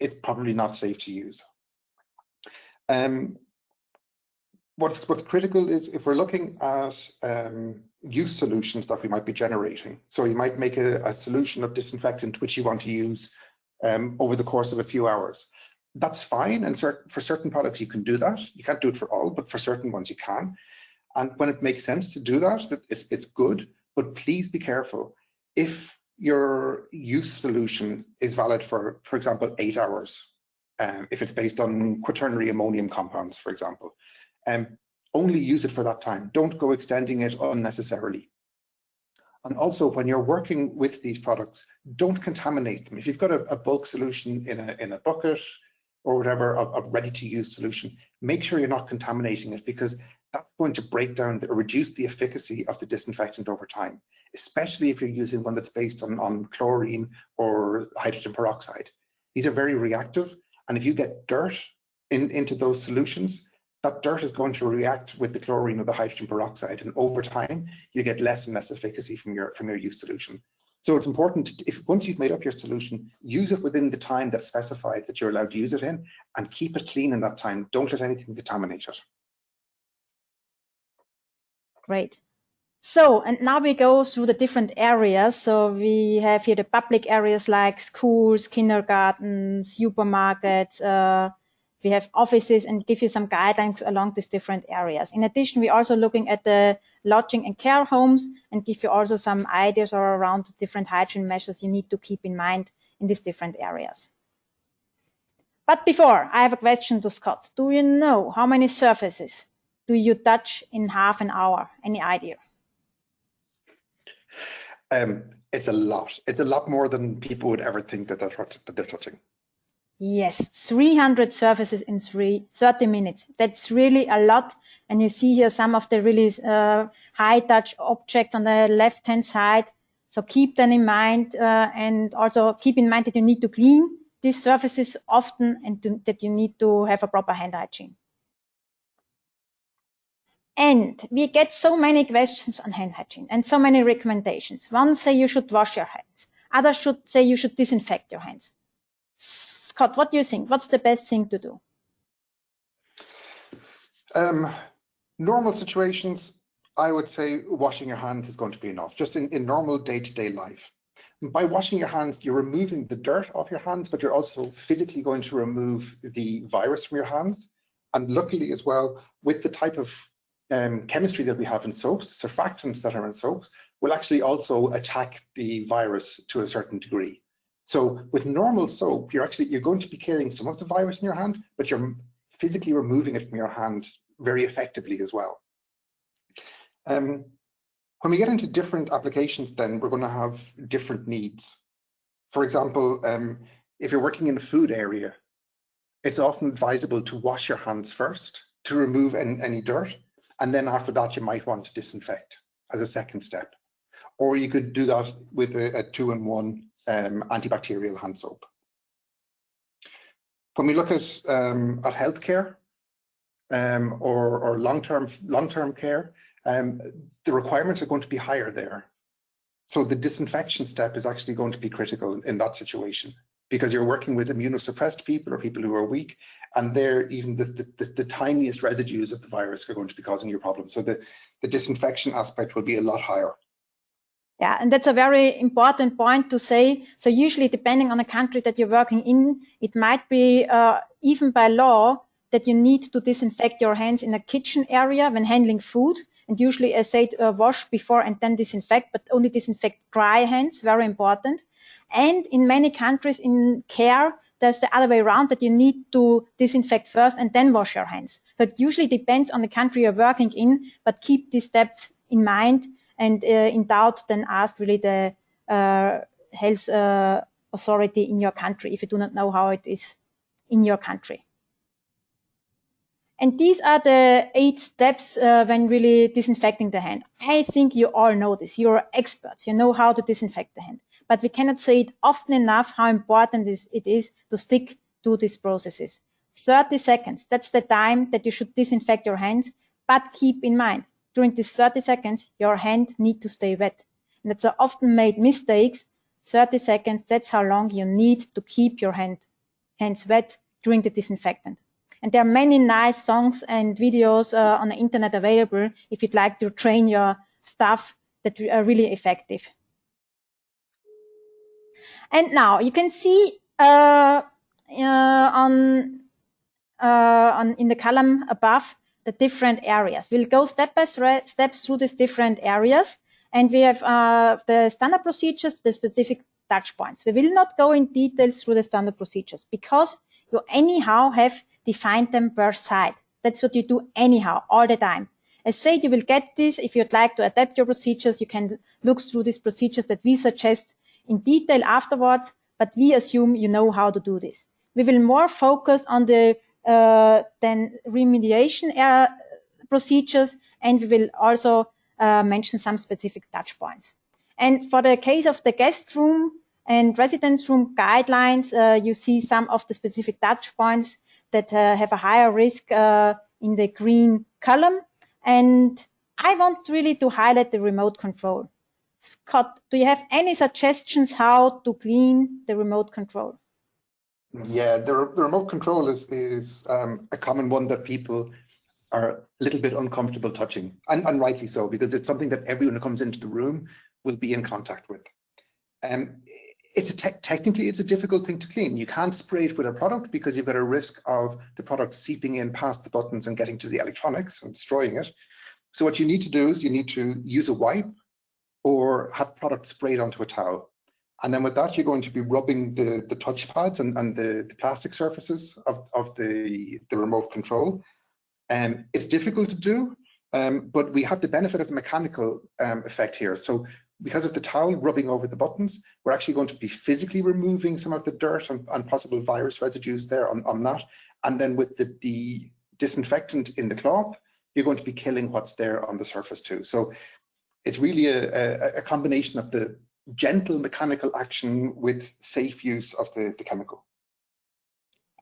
it's probably not safe to use. What's critical is if we're looking at use solutions that we might be generating. So you might make a solution of disinfectant which you want to use over the course of a few hours. That's fine, and for certain products you can do that. You can't do it for all, but for certain ones you can. And when it makes sense to do that, it's good, but please be careful. If your use solution is valid for example, 8 hours, if it's based on quaternary ammonium compounds, for example, only use it for that time. Don't go extending it unnecessarily. And also, when you're working with these products, don't contaminate them. If you've got a bulk solution in a bucket or whatever of ready-to-use solution, make sure you're not contaminating it, because that's going to break down or reduce the efficacy of the disinfectant over time, especially if you're using one that's based on chlorine or hydrogen peroxide. These are very reactive, and if you get dirt into those solutions, that dirt is going to react with the chlorine or the hydrogen peroxide, and over time you get less and less efficacy from your use solution. So it's important, once you've made up your solution, use it within the time that's specified that you're allowed to use it in, and keep it clean in that time. Don't let anything contaminate it. Great. So, and now we go through the different areas. So we have here the public areas like schools, kindergartens, supermarkets, we have offices, and give you some guidelines along these different areas. In addition, we're also looking at the lodging and care homes and give you also some ideas around the different hygiene measures you need to keep in mind in these different areas. But before, I have a question to Scott. Do you know how many surfaces do you touch in half an hour? Any idea? It's a lot. It's a lot more than people would ever think that they're touching. Yes, 300 surfaces in 30 minutes. That's really a lot. And you see here some of the really high touch objects on the left-hand side. So keep that in mind, and also keep in mind that you need to clean these surfaces often, and that you need to have a proper hand hygiene. And we get so many questions on hand hygiene and so many recommendations. One say you should wash your hands. Others should say you should disinfect your hands. Scott, what do you think? What's the best thing to do? Normal situations, I would say washing your hands is going to be enough, just in normal day-to-day life. By washing your hands, you're removing the dirt off your hands, but you're also physically going to remove the virus from your hands. And luckily as well, with the type of chemistry that we have in soaps, the surfactants that are in soaps will actually also attack the virus to a certain degree. So with normal soap, you're going to be killing some of the virus in your hand, but you're physically removing it from your hand very effectively as well. When we get into different applications, then we're going to have different needs. For example, if you're working in a food area, it's often advisable to wash your hands first to remove any dirt, and then after that you might want to disinfect as a second step. Or you could do that with a 2-in-1 antibacterial hand soap. When we look at healthcare or long-term care, the requirements are going to be higher there. So the disinfection step is actually going to be critical in that situation, because you're working with immunosuppressed people or people who are weak, and they're even the tiniest residues of the virus are going to be causing you problems. So the disinfection aspect will be a lot higher. Yeah, and that's a very important point to say. So usually, depending on the country that you're working in, it might be even by law that you need to disinfect your hands in a kitchen area when handling food. And usually, as I said, wash before and then disinfect, but only disinfect dry hands, very important. And in many countries in care, there's the other way around, that you need to disinfect first and then wash your hands. So it usually depends on the country you're working in, but keep these steps in mind, and in doubt, then ask really the health authority in your country if you do not know how it is in your country. And these are the 8 steps when really disinfecting the hand. I think you all know this. You're experts. You know how to disinfect the hand. But we cannot say it often enough how important it is to stick to these processes. 30 seconds, that's the time that you should disinfect your hands. But keep in mind, during these 30 seconds, your hand needs to stay wet. And that's often made mistakes. 30 seconds, that's how long you need to keep your hands wet during the disinfectant. And there are many nice songs and videos on the internet available if you'd like to train your staff that are really effective. And now you can see in the column above the different areas. We'll go step by step through these different areas. And we have the standard procedures, the specific touch points. We will not go in details through the standard procedures because you anyhow have defined them per site. That's what you do anyhow, all the time. As said, you will get this. If you'd like to adapt your procedures, you can look through these procedures that we suggest in detail afterwards, but we assume you know how to do this. We will more focus on the then remediation procedures, and we will also mention some specific touch points. And for the case of the guest room and residence room guidelines, you see some of the specific touch points that have a higher risk in the green column. And I want really to highlight the remote control. Scott, do you have any suggestions how to clean the remote control? Yeah, the remote control is a common one that people are a little bit uncomfortable touching, and rightly so, because it's something that everyone who comes into the room will be in contact with. Technically, it's a difficult thing to clean. You can't spray it with a product because you've got a risk of the product seeping in past the buttons and getting to the electronics and destroying it. So what you need to do is you need to use a wipe or have product sprayed onto a towel. And then with that, you're going to be rubbing the touch pads and the plastic surfaces of the remote control. It's difficult to do, but we have the benefit of the mechanical effect here. So because of the towel rubbing over the buttons, we're actually going to be physically removing some of the dirt and possible virus residues there on that. And then with the disinfectant in the cloth, you're going to be killing what's there on the surface too. So it's really a combination of the gentle mechanical action with safe use of the chemical.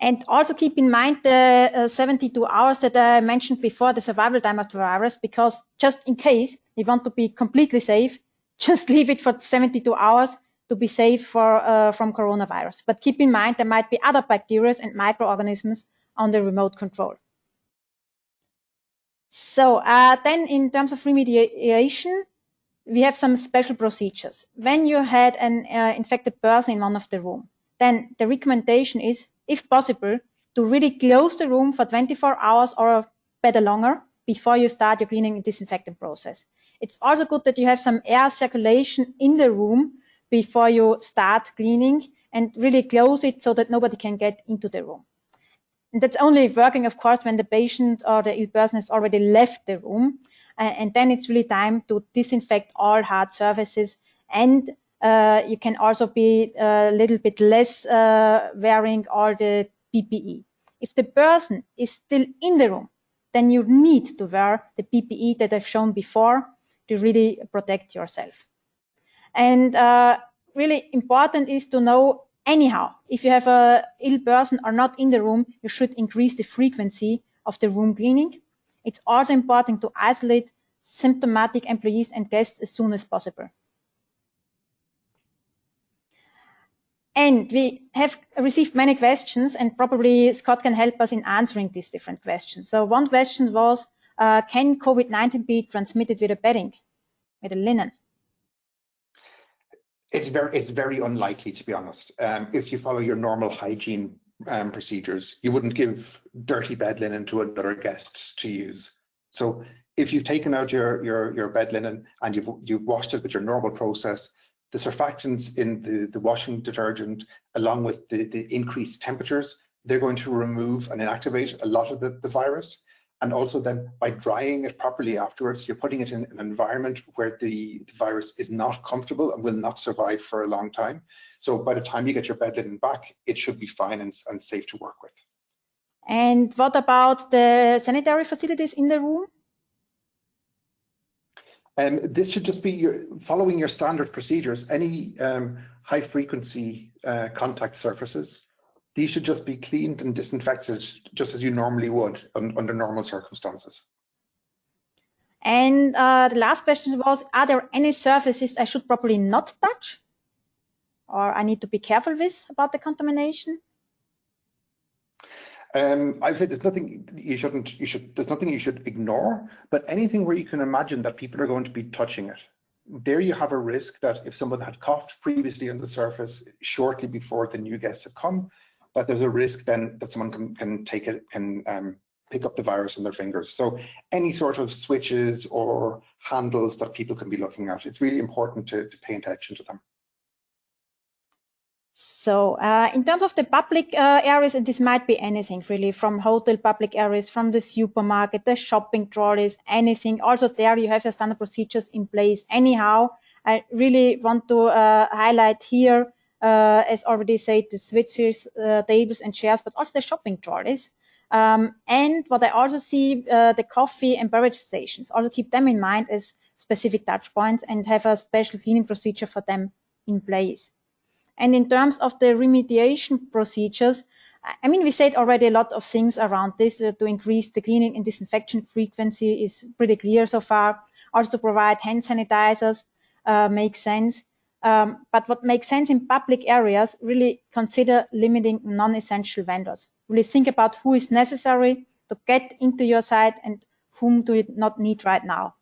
And also keep in mind the 72 hours that I mentioned before, the survival time of the virus, because just in case you want to be completely safe, just leave it for 72 hours to be safe from coronavirus. But keep in mind there might be other bacteria and microorganisms on the remote control. So then in terms of remediation, we have some special procedures. When you had an infected person in one of the rooms, then the recommendation is, if possible, to really close the room for 24 hours or better longer before you start your cleaning and disinfecting process. It's also good that you have some air circulation in the room before you start cleaning, and really close it so that nobody can get into the room. And that's only working, of course, when the patient or the ill person has already left the room. And then it's really time to disinfect all hard surfaces. And you can also be a little bit less wearing all the PPE. If the person is still in the room, then you need to wear the PPE that I've shown before to really protect yourself. And really important is to know anyhow, if you have a ill person or not in the room, you should increase the frequency of the room cleaning. It's also important to isolate symptomatic employees and guests as soon as possible. And we have received many questions, and probably Scott can help us in answering these different questions. So one question was, can COVID-19 be transmitted with a bedding, with a linen? It's very unlikely, to be honest. If you follow your normal hygiene procedures, you wouldn't give dirty bed linen to another guest to use. So if you've taken out your bed linen and you've washed it with your normal process, the surfactants in the washing detergent, along with the increased temperatures, they're going to remove and inactivate a lot of the virus. And also then by drying it properly afterwards, you're putting it in an environment where the virus is not comfortable and will not survive for a long time. So by the time you get your bed linen back, it should be fine and safe to work with. And what about the sanitary facilities in the room? This should just be following your standard procedures. Any high frequency contact surfaces, these should just be cleaned and disinfected just as you normally would under normal circumstances. And the last question was, are there any surfaces I should probably not touch, or I need to be careful with about the contamination? I would say there's nothing there's nothing you should ignore, but anything where you can imagine that people are going to be touching it. There you have a risk that if someone had coughed previously on the surface shortly before the new guests have come, that there's a risk then that someone can take it, can pick up the virus on their fingers. So any sort of switches or handles that people can be looking at, it's really important to pay attention to them. So in terms of the public areas, and this might be anything really, from hotel public areas, from the supermarket, the shopping trolleys, anything. Also there you have your standard procedures in place. Anyhow, I really want to highlight here, as already said, the switches, tables and chairs, but also the shopping trolleys. And what I also see, the coffee and beverage stations, also keep them in mind as specific touch points and have a special cleaning procedure for them in place. And in terms of the remediation procedures, I mean, we said already a lot of things around this to increase the cleaning and disinfection frequency is pretty clear so far. Also to provide hand sanitizers makes sense. But what makes sense in public areas, really consider limiting non-essential vendors. Really think about who is necessary to get into your site and whom do you not need right now.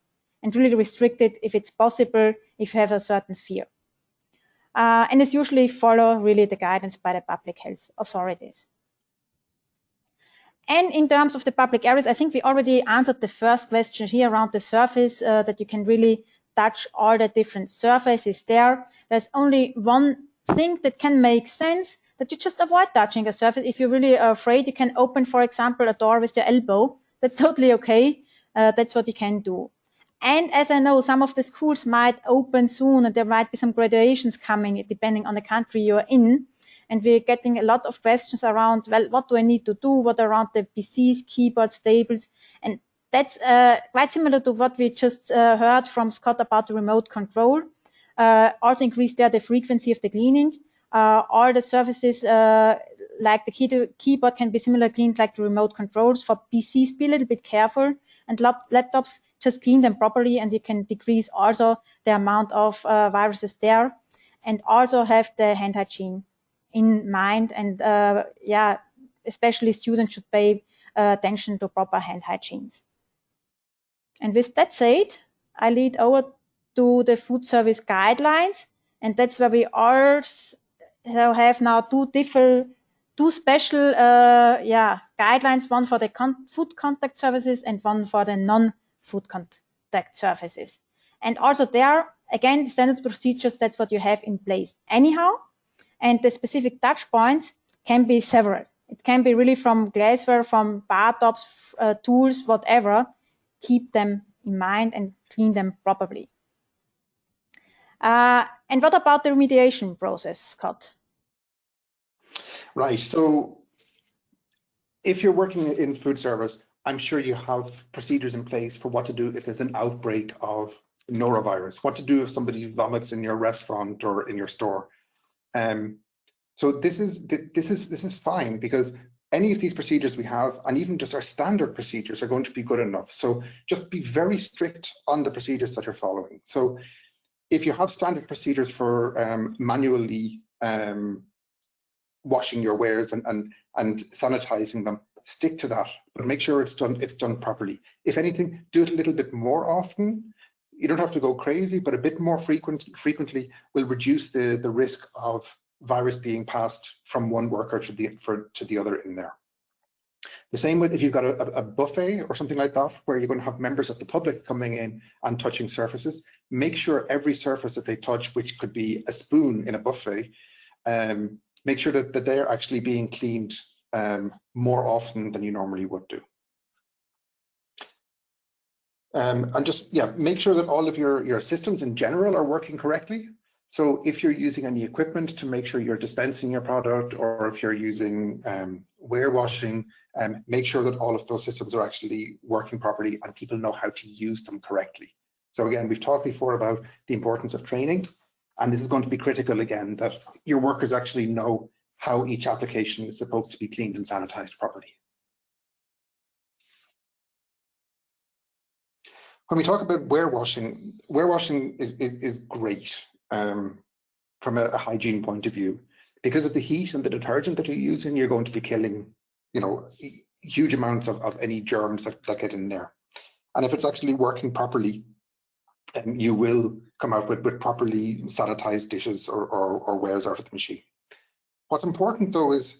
And really restrict it if it's possible, if you have a certain fear. And it's usually follow really the guidance by the public health authorities. And in terms of the public areas, I think we already answered the first question here around the surface, that you can really touch all the different surfaces there. There's only one thing that can make sense, that you just avoid touching a surface. If you're really afraid, you can open, for example, a door with your elbow. That's totally okay. That's what you can do. And as I know, some of the schools might open soon and there might be some graduations coming depending on the country you're in. And we're getting a lot of questions around, well, what do I need to do? What around the PCs, keyboards, tables? And that's quite similar to what we just heard from Scott about the remote control. Also increase there the frequency of the cleaning. All the surfaces like the keyboard can be similar cleaned like the remote controls. For PCs, be a little bit careful. And laptops, just clean them properly and you can decrease also the amount of viruses there, and also have the hand hygiene in mind. And yeah, especially students should pay attention to proper hand hygiene. And with that said, I lead over to the food service guidelines, and that's where we also have now two special guidelines, one for the food contact surfaces and one for the non-food contact surfaces. And also there, again, the standard procedures, that's what you have in place anyhow. And the specific touch points can be several. It can be really from glassware, from bar tops, tools, whatever. Keep them in mind and clean them properly. And what about the remediation process, Scott? Right. So if you're working in food service, I'm sure you have procedures in place for what to do if there's an outbreak of norovirus, what to do if somebody vomits in your restaurant or in your store. So this is fine, because any of these procedures we have, and even just our standard procedures, are going to be good enough. So just be very strict on the procedures that you're following. So if you have standard procedures for manually washing your wares and sanitizing them, stick to that, but make sure it's done properly. If anything, do it a little bit more often. You don't have to go crazy, but a bit more frequently will reduce the risk of virus being passed from one worker to the other in there. The same with if you've got a buffet or something like that, where you're going to have members of the public coming in and touching surfaces, make sure every surface that they touch, which could be a spoon in a buffet, make sure that they're actually being cleaned more often than you normally would do. And just, yeah, make sure that all of your systems in general are working correctly. So if you're using any equipment, to make sure you're dispensing your product, or if you're using warewashing, make sure that all of those systems are actually working properly and people know how to use them correctly. So again, we've talked before about the importance of training, and this is going to be critical again, that your workers actually know how each application is supposed to be cleaned and sanitized properly. When we talk about warewashing is great from a hygiene point of view. Because of the heat and the detergent that you're using, you're going to be killing, you know, huge amounts of any germs that get in there. And if it's actually working properly, you will come out with properly sanitized dishes or wares out of the machine. What's important though is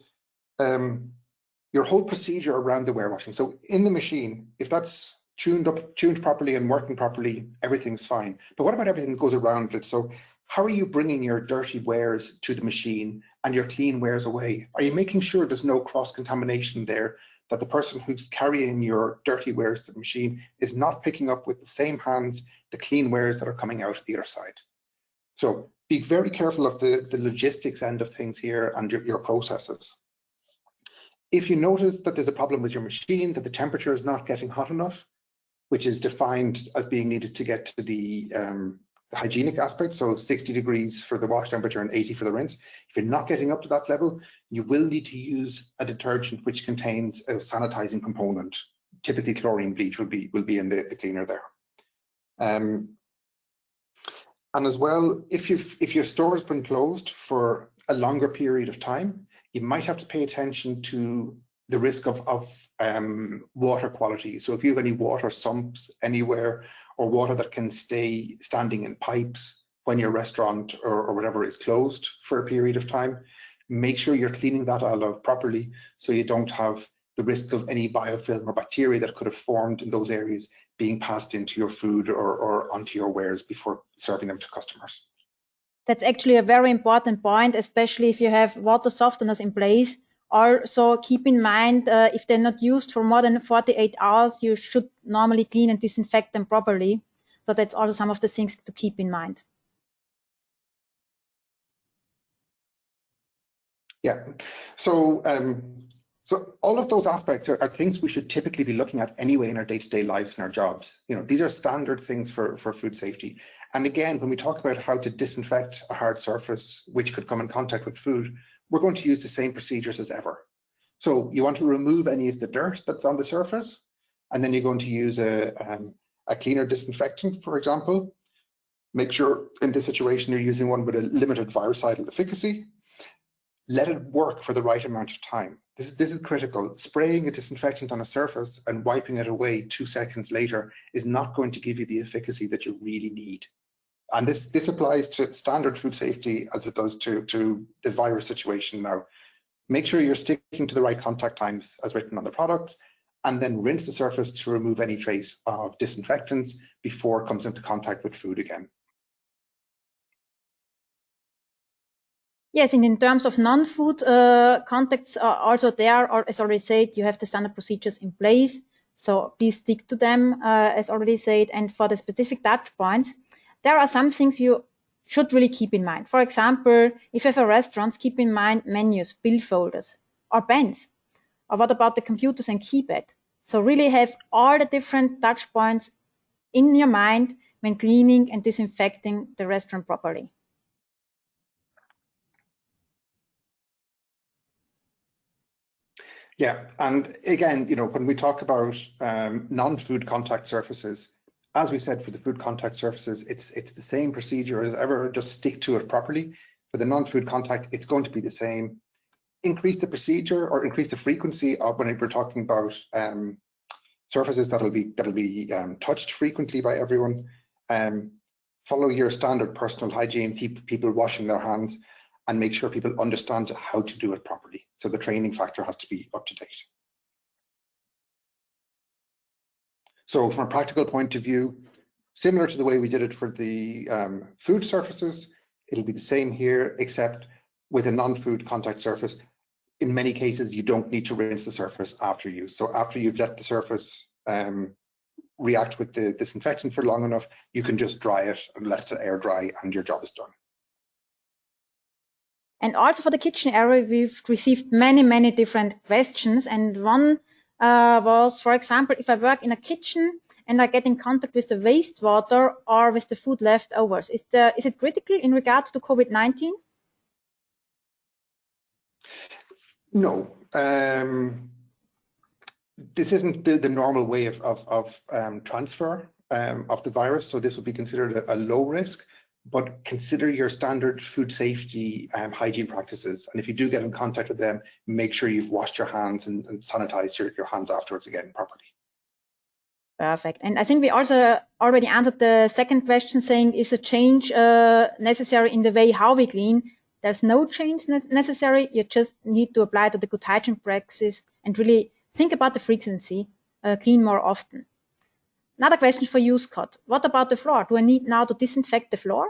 your whole procedure around the warewashing. So in the machine, if that's tuned properly and working properly, everything's fine. But what about everything that goes around it? So how are you bringing your dirty wares to the machine and your clean wares away? Are you making sure there's no cross-contamination there, that the person who's carrying your dirty wares to the machine is not picking up with the same hands the clean wares that are coming out the other side? So be very careful of the logistics end of things here and your processes. If you notice that there's a problem with your machine, that the temperature is not getting hot enough, which is defined as being needed to get to the hygienic aspect, so 60 degrees for the wash temperature and 80 for the rinse. If you're not getting up to that level, you will need to use a detergent which contains a sanitizing component. Typically chlorine bleach will be in the cleaner there. And as well, if your store has been closed for a longer period of time, you might have to pay attention to the risk of water quality. So if you have any water sumps anywhere, or water that can stay standing in pipes when your restaurant or whatever is closed for a period of time, make sure you're cleaning that all out properly, so you don't have the risk of any biofilm or bacteria that could have formed in those areas being passed into your food or onto your wares before serving them to customers. That's actually a very important point, especially if you have water softeners in place. Also keep in mind, if they're not used for more than 48 hours, you should normally clean and disinfect them properly. So that's also some of the things to keep in mind. Yeah, so all of those aspects are things we should typically be looking at anyway in our day-to-day lives and our jobs. You know, these are standard things for food safety. And again, when we talk about how to disinfect a hard surface which could come in contact with food, we're going to use the same procedures as ever. So you want to remove any of the dirt that's on the surface, and then you're going to use a cleaner disinfectant, for example. Make sure in this situation you're using one with a limited virucidal efficacy. Let it work for the right amount of time. This is critical. Spraying a disinfectant on a surface and wiping it away 2 seconds later is not going to give you the efficacy that you really need. And this applies to standard food safety as it does to the virus situation now. Make sure you're sticking to the right contact times as written on the product, and then rinse the surface to remove any trace of disinfectants before it comes into contact with food again. Yes, and in terms of non-food contacts, also there, or as already said, you have the standard procedures in place. So please stick to them, as already said. And for the specific touch points, there are some things you should really keep in mind. For example, if you have a restaurant, keep in mind menus, bill folders, or pens. Or what about the computers and keypad? So really have all the different touch points in your mind when cleaning and disinfecting the restaurant properly. Yeah, and again, you know, when we talk about non-food contact surfaces, as we said, for the food contact surfaces, it's the same procedure as ever. Just stick to it properly. For the non-food contact, it's going to be the same. Increase the procedure or increase the frequency of when we're talking about surfaces that'll be touched frequently by everyone. Follow your standard personal hygiene, people washing their hands, and make sure people understand how to do it properly. So the training factor has to be up to date. So from a practical point of view, similar to the way we did it for the food surfaces. It'll be the same here, except with a non-food contact surface. In many cases, you don't need to rinse the surface after use. So after you've let the surface react with the disinfectant for long enough, you can just dry it and let it air dry, and your job is done. And also for the kitchen area, we've received many different questions. And one was, for example, if I work in a kitchen and I get in contact with the wastewater or with the food leftovers, is it critical in regards to COVID-19? No. This isn't the normal way of transfer of the virus, so this would be considered a low risk. But consider your standard food safety hygiene practices, and if you do get in contact with them, make sure you've washed your hands and sanitized your hands afterwards again properly. Perfect. And I think we also already answered the second question, saying, is a change necessary in the way how we clean? There's no change necessary. You just need to apply to the good hygiene practices and really think about the frequency, clean more often. Another question for you, Scott. What about the floor? Do I need now to disinfect the floor?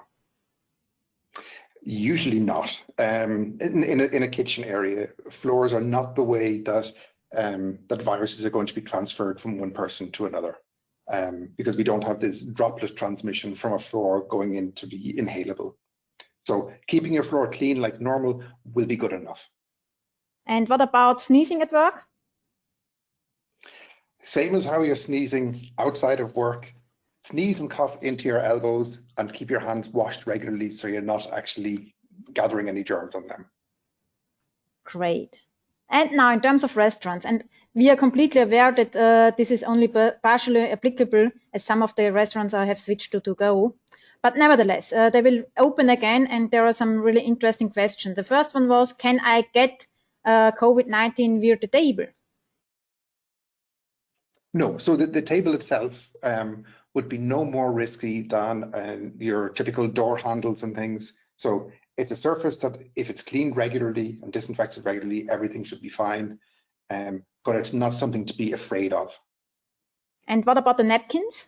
Usually not. In a kitchen area, floors are not the way that that viruses are going to be transferred from one person to another, because we don't have this droplet transmission from a floor going in to be inhalable. So keeping your floor clean like normal will be good enough. And what about sneezing at work? Same as how you're sneezing outside of work. Sneeze and cough into your elbows and keep your hands washed regularly so you're not actually gathering any germs on them. Great. And now in terms of restaurants, and we are completely aware that this is only partially applicable, as some of the restaurants have switched to go. But nevertheless, they will open again, and there are some really interesting questions. The first one was, can I get COVID-19 via the table? No, so the table itself would be no more risky than your typical door handles and things. So it's a surface that if it's cleaned regularly and disinfected regularly, everything should be fine, but it's not something to be afraid of. And what about the napkins?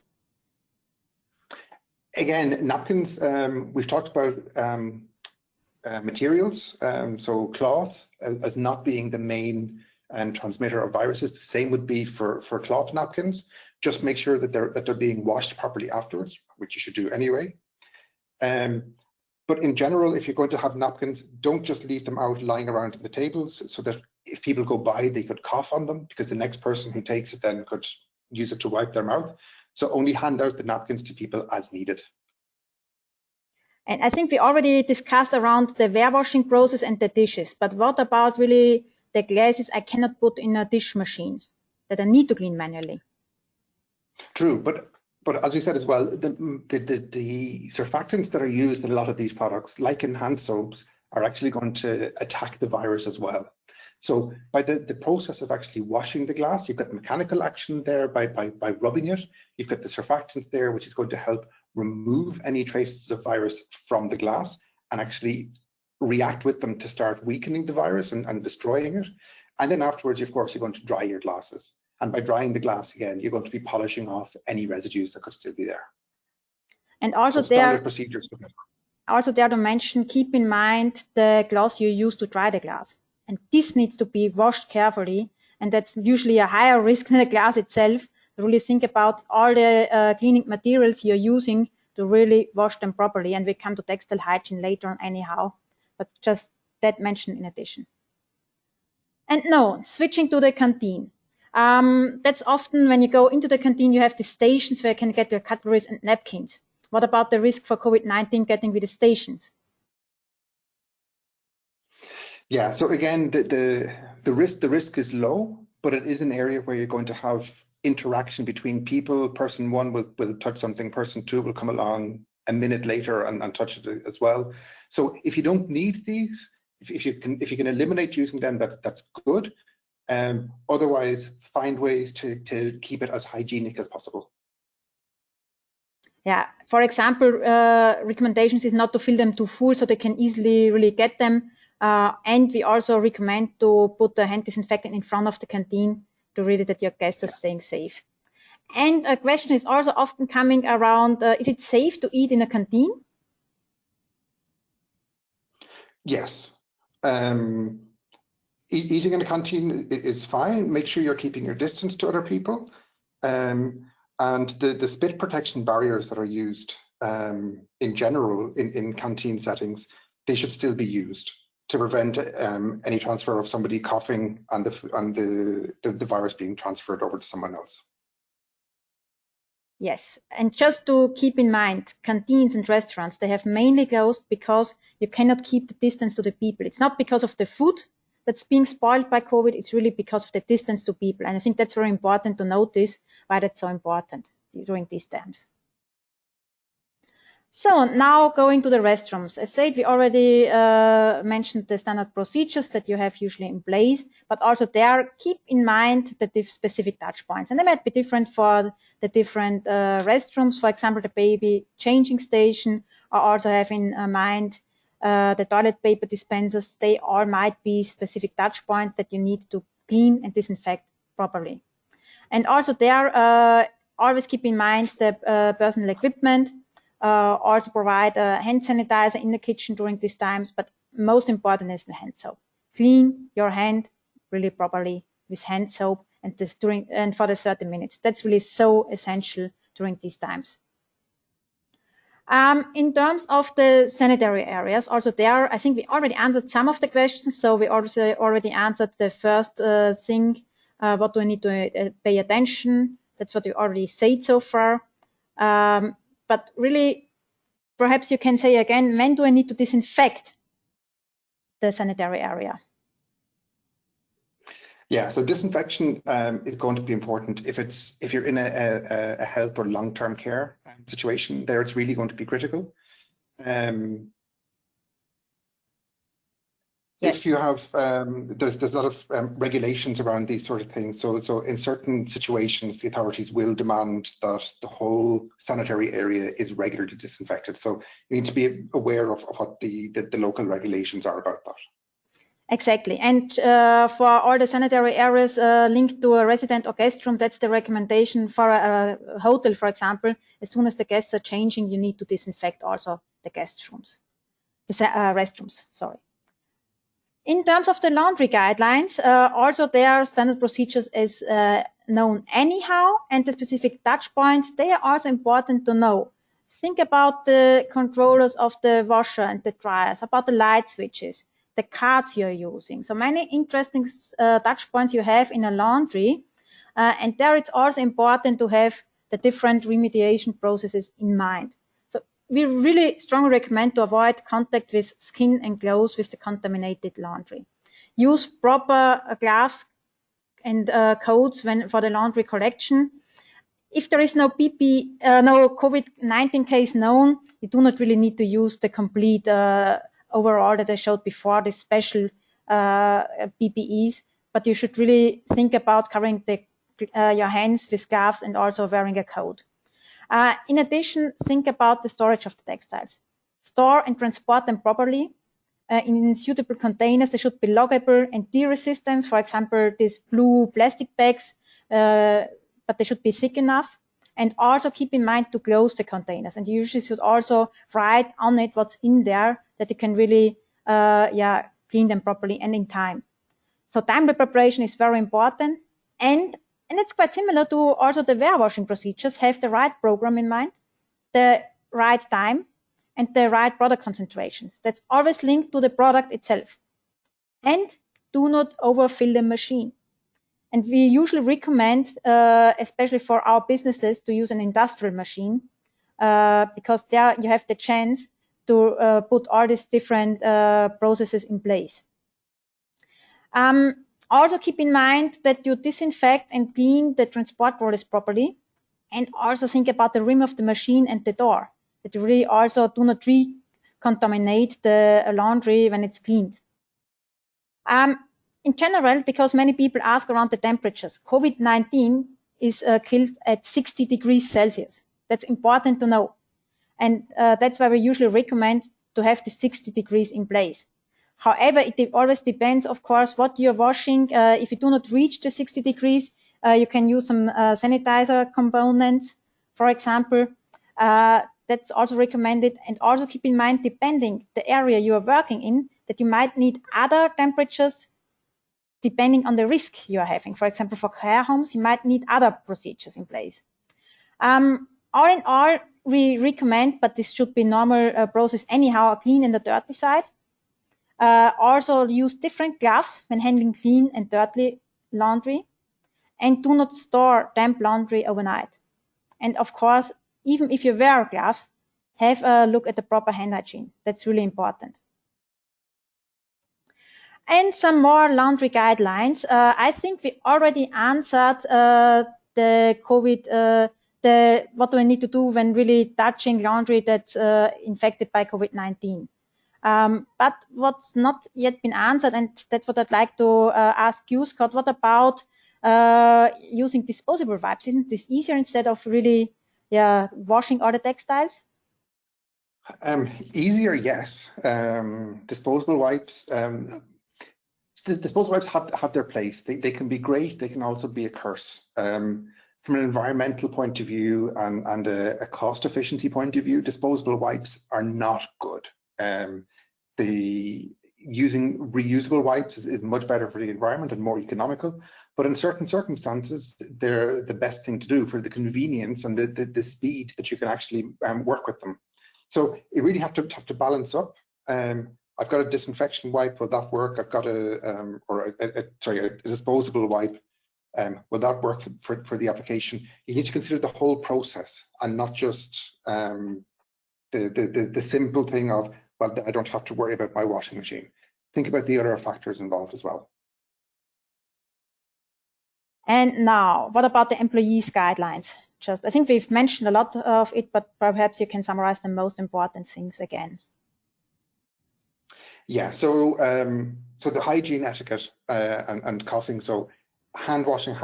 Again, napkins, we've talked about materials, so cloth as not being the main transmitter of viruses. The same would be for cloth napkins. Just make sure that they're being washed properly afterwards, which you should do anyway. But in general, if you're going to have napkins, don't just leave them out lying around the tables, so that if people go by, they could cough on them, because the next person who takes it then could use it to wipe their mouth. So only hand out the napkins to people as needed. And I think we already discussed around the warewashing process and the dishes, but what about really the glasses I cannot put in a dish machine that I need to clean manually? True, but as we said as well, the surfactants that are used in a lot of these products, like in hand soaps, are actually going to attack the virus as well. So by the process of actually washing the glass, you've got mechanical action there by rubbing it. You've got the surfactant there, which is going to help remove any traces of virus from the glass and actually react with them to start weakening the virus and destroying it. And then afterwards, of course, you're going to dry your glasses. And by drying the glass again, you're going to be polishing off any residues that could still be there. And also so standard procedures. Also there to mention, keep in mind the cloth you use to dry the glass. And this needs to be washed carefully. And that's usually a higher risk than the glass itself. So really think about all the cleaning materials you're using to really wash them properly. And we come to textile hygiene later on anyhow. But just that mentioned in addition. And no, switching to the canteen. That's often when you go into the canteen, you have the stations where you can get your cutleries and napkins. What about the risk for COVID-19 getting with the stations? Yeah, so again, the risk is low, but it is an area where you're going to have interaction between people. Person one will touch something, person two will come along a minute later and touch it as well. So if you don't need these, if you can eliminate using them, that's good. Otherwise, find ways to keep it as hygienic as possible. Yeah, for example, recommendations is not to fill them too full so they can easily really get them. And we also recommend to put the hand disinfectant in front of the canteen to really that your guests are staying safe. And a question is also often coming around, is it safe to eat in a canteen? Yes. Eating in a canteen is fine. Make sure you're keeping your distance to other people. And the spit protection barriers that are used in general in canteen settings, they should still be used to prevent any transfer of somebody coughing and the virus being transferred over to someone else. Yes, and just to keep in mind, canteens and restaurants, they have mainly closed because you cannot keep the distance to the people. It's not because of the food that's being spoiled by COVID, it's really because of the distance to people. And I think that's very important to notice why that's so important during these times. So now going to the restrooms. As said, we already mentioned the standard procedures that you have usually in place, but also there, keep in mind the specific touch points. And they might be different for the different restrooms. For example, the baby changing station, or also have in mind the toilet paper dispensers. They all might be specific touch points that you need to clean and disinfect properly. And also there, always keep in mind the personal equipment. Also provide a hand sanitizer in the kitchen during these times, but most important is the hand soap. Clean your hand really properly with hand soap and for the 30 minutes. That's really so essential during these times. In terms of the sanitary areas, also there, I think we already answered some of the questions. So we also already answered the first thing, what do I need to pay attention? That's what we already said so far. But really, perhaps you can say again, when do I need to disinfect the sanitary area? Yeah, so disinfection is going to be important if you're in a health or long-term care situation. There, it's really going to be critical. Yes. If you have, there's a lot of regulations around these sort of things. So in certain situations, the authorities will demand that the whole sanitary area is regularly disinfected. So you need to be aware of what the local regulations are about that. Exactly. And for all the sanitary areas linked to a resident or guest room, that's the recommendation for a hotel, for example. As soon as the guests are changing, you need to disinfect also the guest rooms, the restrooms, sorry. In terms of the laundry guidelines, also there are standard procedures as known anyhow, and the specific touch points, they are also important to know. Think about the controllers of the washer and the dryers, about the light switches, the cards you're using. So many interesting touch points you have in a laundry, and there it's also important to have the different remediation processes in mind. We really strongly recommend to avoid contact with skin and clothes with the contaminated laundry. Use proper gloves and coats for the laundry collection. If there is no COVID-19 case known, you do not really need to use the complete overall that I showed before, the special PPEs, but you should really think about covering your hands with gloves and also wearing a coat. In addition, think about the storage of the textiles. Store and transport them properly in suitable containers. They should be lockable and tear-resistant. For example, these blue plastic bags, but they should be thick enough. And also keep in mind to close the containers. And you usually should also write on it what's in there, that you can really clean them properly and in time. So timely preparation is very important. And it's quite similar to also the warewashing procedures. Have the right program in mind, the right time, and the right product concentration. That's always linked to the product itself. And do not overfill the machine. And we usually recommend, especially for our businesses, to use an industrial machine because there you have the chance to put all these different processes in place. Also keep in mind that you disinfect and clean the transport trolleys properly, and also think about the rim of the machine and the door, that you really also do not recontaminate the laundry when it's cleaned. In general, because many people ask around the temperatures, COVID-19 is killed at 60 degrees Celsius. That's important to know. And that's why we usually recommend to have the 60 degrees in place. However, it always depends, of course, what you're washing. If you do not reach the 60 degrees, You can use some sanitizer components, for example. That's also recommended. And also keep in mind, depending the area you are working in, that you might need other temperatures depending on the risk you are having. For example, for care homes, you might need other procedures in place. All in all, we recommend, but this should be normal process anyhow, a clean and a dirty side. Also use different gloves when handling clean and dirty laundry, and do not store damp laundry overnight. And of course, even if you wear gloves, have a look at the proper hand hygiene. That's really important. And some more laundry guidelines. I think we already answered the COVID, what do I need to do when really touching laundry that's infected by COVID-19. But what's not yet been answered, and that's what I'd like to ask you, Scott, what about using disposable wipes? Isn't this easier instead of really washing all the textiles? Easier, yes. Disposable wipes. Disposable wipes have their place. They can be great. They can also be a curse. From an environmental point of view and a cost efficiency point of view, disposable wipes are not good. Using reusable wipes is much better for the environment and more economical. But in certain circumstances, they're the best thing to do for the convenience and the speed that you can actually work with them. So you really have to balance up. I've got a disinfection wipe. Will that work? I've got a disposable wipe. Will that work for the application? You need to consider the whole process and not just the simple thing of, well, I don't have to worry about my washing machine. Think about the other factors involved as well. And now, what about the employees' guidelines? I think we've mentioned a lot of it, but perhaps you can summarize the most important things again. Yeah, so the hygiene etiquette and coughing, so hand washing,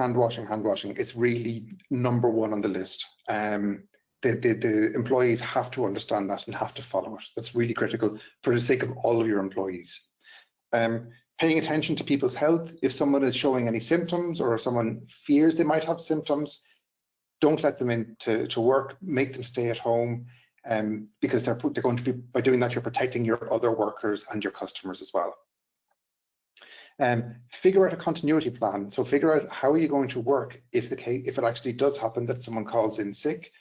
it's really number one on the list. The employees have to understand that and have to follow it. That's really critical for the sake of all of your employees. Paying attention to people's health. If someone is showing any symptoms or someone fears they might have symptoms, don't let them in to work, make them stay at home, because they're going to be, by doing that, you're protecting your other workers and your customers as well. Figure out a continuity plan. So figure out how are you going to work if it actually does happen that someone calls in sick.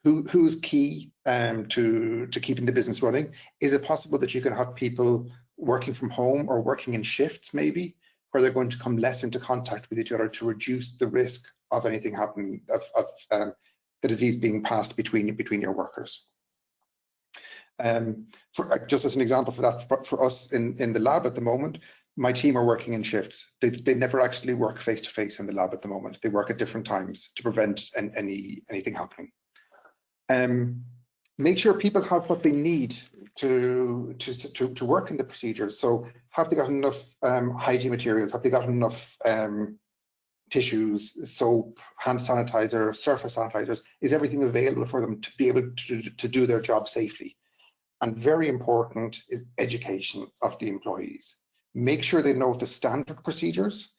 Who's key to keeping the business running? Is it possible that you can have people working from home or working in shifts maybe, where they're going to come less into contact with each other to reduce the risk of anything happening, of the disease being passed between your workers? Just as an example for that, for us in the lab at the moment, my team are working in shifts. They never actually work face to face in the lab at the moment. They work at different times to prevent anything happening. Make sure people have what they need to work in the procedures. So have they got enough hygiene materials? Have they got enough tissues, soap, hand sanitizer, surface sanitizers? Is everything available for them to be able to do their job safely? And very important is education of the employees. Make sure they know the standard procedures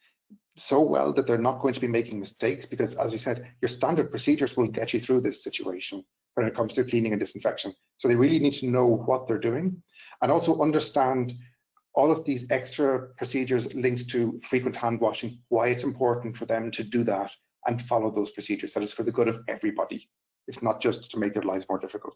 so well that they're not going to be making mistakes, because as you said, your standard procedures will get you through this situation when it comes to cleaning and disinfection. So they really need to know what they're doing, and also understand all of these extra procedures linked to frequent hand washing, why it's important for them to do that and follow those procedures. That is for the good of everybody. It's not just to make their lives more difficult.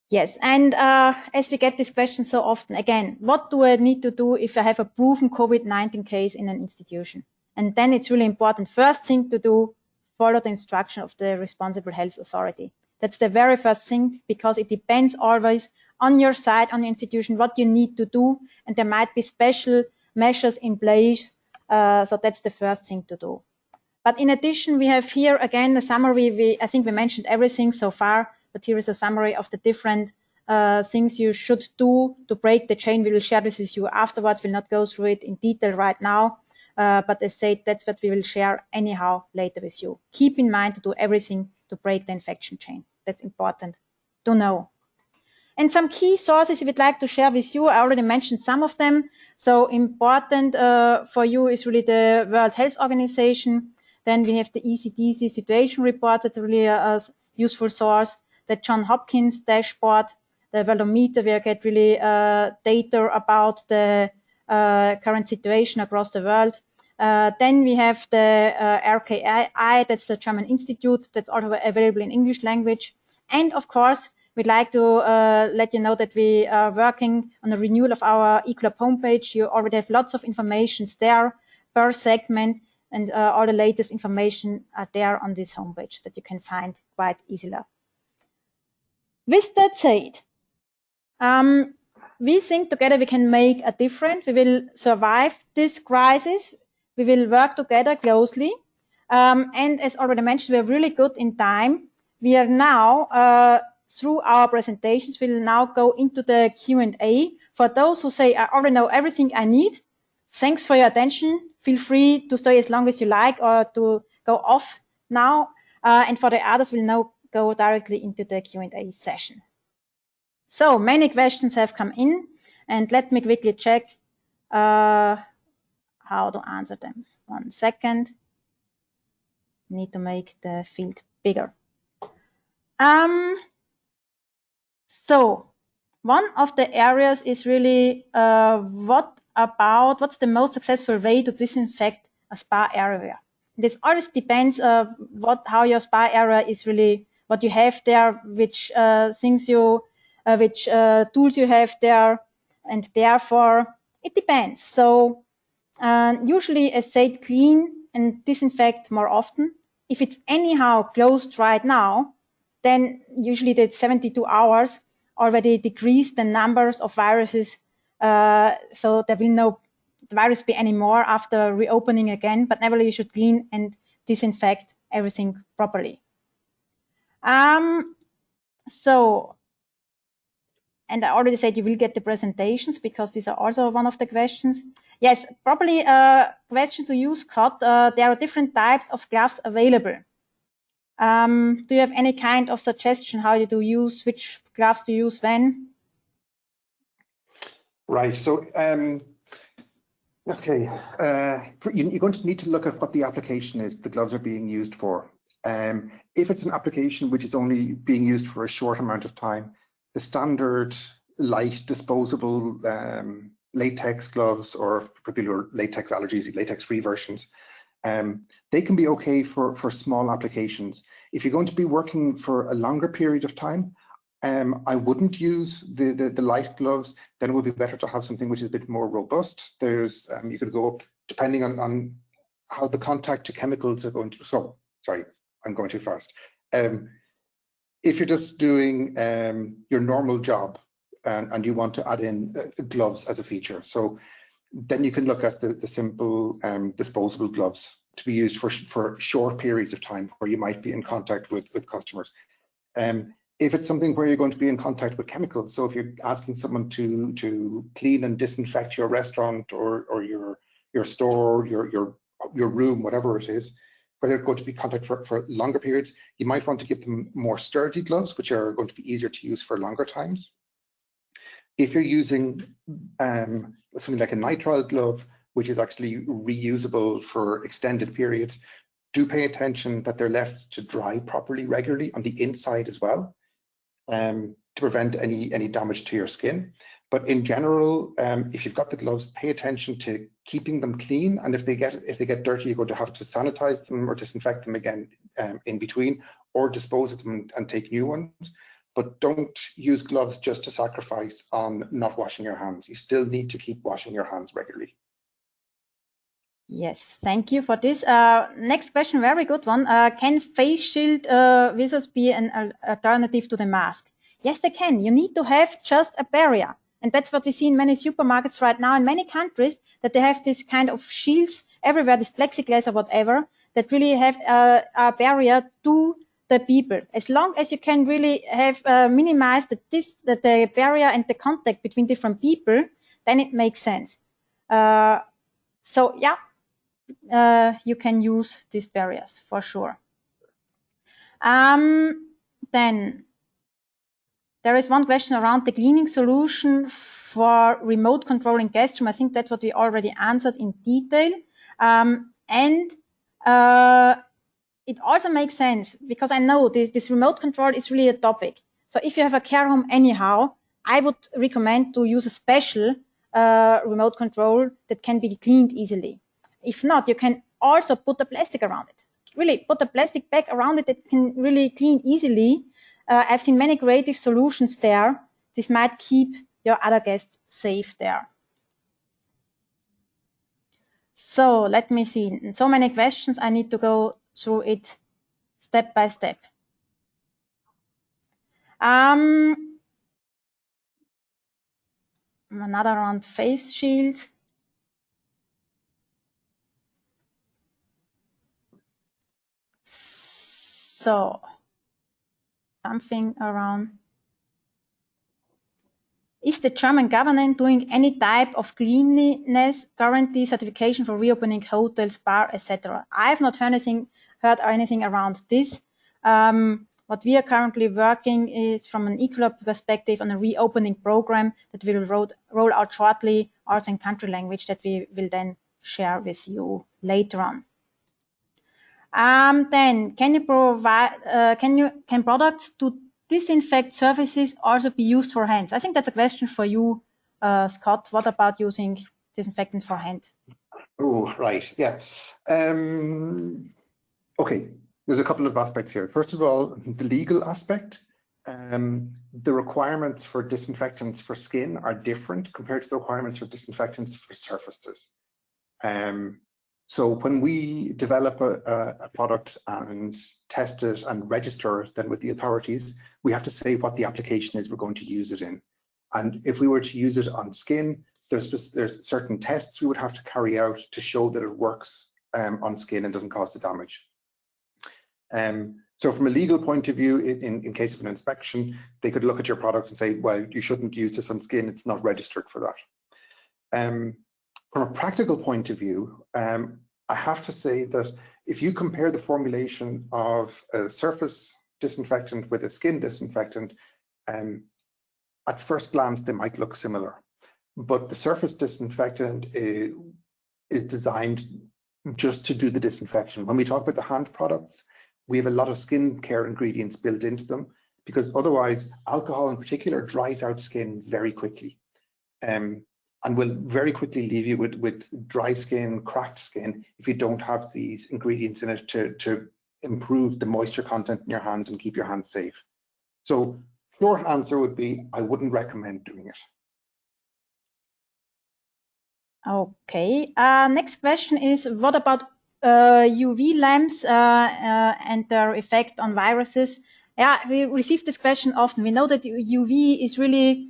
Yes, and as we get this question so often, again, what do I need to do if I have a proven COVID-19 case in an institution? And then it's really important, first thing to do, follow the instruction of the responsible health authority. That's the very first thing, because it depends always on your side, on your institution, what you need to do, and there might be special measures in place, so that's the first thing to do. But in addition, we have here again a summary. I think we mentioned everything so far, but here is a summary of the different things you should do to break the chain. We will share this with you afterwards. We'll not go through it in detail right now, but as said, that's what we will share anyhow later with you. Keep in mind to do everything to break the infection chain. That's important to know. And some key sources we would like to share with you. I already mentioned some of them. So important for you is really the World Health Organization. Then we have the ECDC situation report. That's really a useful source. The John Hopkins dashboard, the Worldometer, where you get really data about the current situation across the world. Then we have the RKI, that's the German Institute, that's also available in English language. And of course, we'd like to let you know that we are working on a renewal of our eClub homepage. You already have lots of information there per segment, and all the latest information are there on this homepage that you can find quite easily. With that said, we think together we can make a difference. We will survive this crisis. We will work together closely. And as already mentioned, we are really good in time. We are now, through our presentations, we will now go into the Q&A. For those who say, I already know everything I need, thanks for your attention. Feel free to stay as long as you like or to go off now. And for the others, we'll now go directly into the Q&A session. So many questions have come in, and let me quickly check how to answer them. 1 second. Need to make the field bigger. So one of the areas is really what's the most successful way to disinfect a spa area? This always depends how your spa area is really, what you have there, which things you which tools you have there, and therefore it depends. So usually I say clean and disinfect more often. If it's anyhow closed right now, then usually that 72 hours already decrease the numbers of viruses, so there will no virus be anymore after reopening again, but nevertheless you should clean and disinfect everything properly. And I already said you will get the presentations because these are also one of the questions. Yes, probably a question to you, Scott. There are different types of gloves available. Do you have any kind of suggestion how you do use, which gloves to use when? Right, so okay, you're going to need to look at what the application is the gloves are being used for. If it's an application which is only being used for a short amount of time, the standard light disposable latex gloves, or particular latex allergies, latex-free versions, they can be okay for small applications. If you're going to be working for a longer period of time, I wouldn't use the light gloves. Then it would be better to have something which is a bit more robust. There's you could go up depending on how the contact to chemicals are going to. So sorry, I'm going too fast. If you're just doing your normal job and you want to add in gloves as a feature, so then you can look at the simple disposable gloves to be used for short periods of time where you might be in contact with customers. If it's something where you're going to be in contact with chemicals, so if you're asking someone to clean and disinfect your restaurant or your store, your room, whatever it is, where they're going to be in contact for longer periods, you might want to give them more sturdy gloves, which are going to be easier to use for longer times. If you're using something like a nitrile glove, which is actually reusable for extended periods, do pay attention that they're left to dry properly regularly on the inside as well, to prevent any damage to your skin. But in general, if you've got the gloves, pay attention to keeping them clean. And if they get dirty, you're going to have to sanitize them or disinfect them again in between, or dispose of them and take new ones. But don't use gloves just to sacrifice on not washing your hands. You still need to keep washing your hands regularly. Yes, thank you for this. Next question, very good one. Can face shield visors be an alternative to the mask? Yes, they can. You need to have just a barrier. And that's what we see in many supermarkets right now in many countries, that they have this kind of shields everywhere, this plexiglass or whatever, that really have a barrier to the people. As long as you can really have minimized the barrier and the contact between different people, then it makes sense. So yeah, you can use these barriers for sure. Then There is one question around the cleaning solution for remote controlling guest room. I think that's what we already answered in detail. It also makes sense because I know this remote control is really a topic. So if you have a care home anyhow, I would recommend to use a special remote control that can be cleaned easily. If not, you can also put the plastic around it. Really put the plastic bag around it that can really clean easily. I've seen many creative solutions there. This might keep your other guests safe there. So let me see. So many questions. I need to go through it step by step. Another around face shield. So something around. Is the German government doing any type of cleanliness guarantee certification for reopening hotels, bar, etc.? I have not heard anything around this. What we are currently working is from an Ecolab perspective on a reopening program that we will roll out shortly, also in country language, that we will then share with you later on. Then can you provide? Can products to disinfect surfaces also be used for hands? I think that's a question for you, Scott. What about using disinfectants for hand? Oh, right. Yeah. Okay. There's a couple of aspects here. First of all, the legal aspect. The requirements for disinfectants for skin are different compared to the requirements for disinfectants for surfaces. So when we develop a product and test it and register it then with the authorities, we have to say what the application is we're going to use it in. And if we were to use it on skin, there's certain tests we would have to carry out to show that it works on skin and doesn't cause the damage. So from a legal point of view, in case of an inspection, they could look at your product and say, well, you shouldn't use this on skin, it's not registered for that. From a practical point of view, I have to say that if you compare the formulation of a surface disinfectant with a skin disinfectant, at first glance, they might look similar. But the surface disinfectant is designed just to do the disinfection. When we talk about the hand products, we have a lot of skincare ingredients built into them because otherwise alcohol in particular dries out skin very quickly. And will very quickly leave you with dry skin, cracked skin, if you don't have these ingredients in it to improve the moisture content in your hand and keep your hands safe. So short answer would be, I wouldn't recommend doing it. Okay, next question is, what about UV lamps and their effect on viruses? Yeah, we receive this question often. We know that UV is really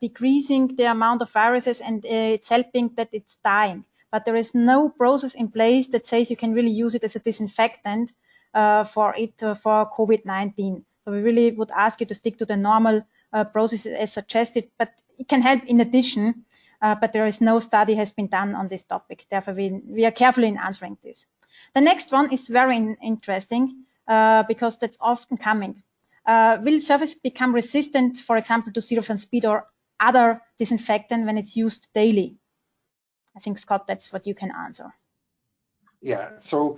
decreasing the amount of viruses and it's helping that it's dying. But there is no process in place that says you can really use it as a disinfectant for COVID-19. So we really would ask you to stick to the normal processes as suggested, but it can help in addition. But there is no study has been done on this topic. Therefore, we are careful in answering this. The next one is very interesting because that's often coming. Will surface become resistant, for example, to Styrofoam Speed or other disinfectant when it's used daily? I think, Scott, that's what you can answer. Yeah, so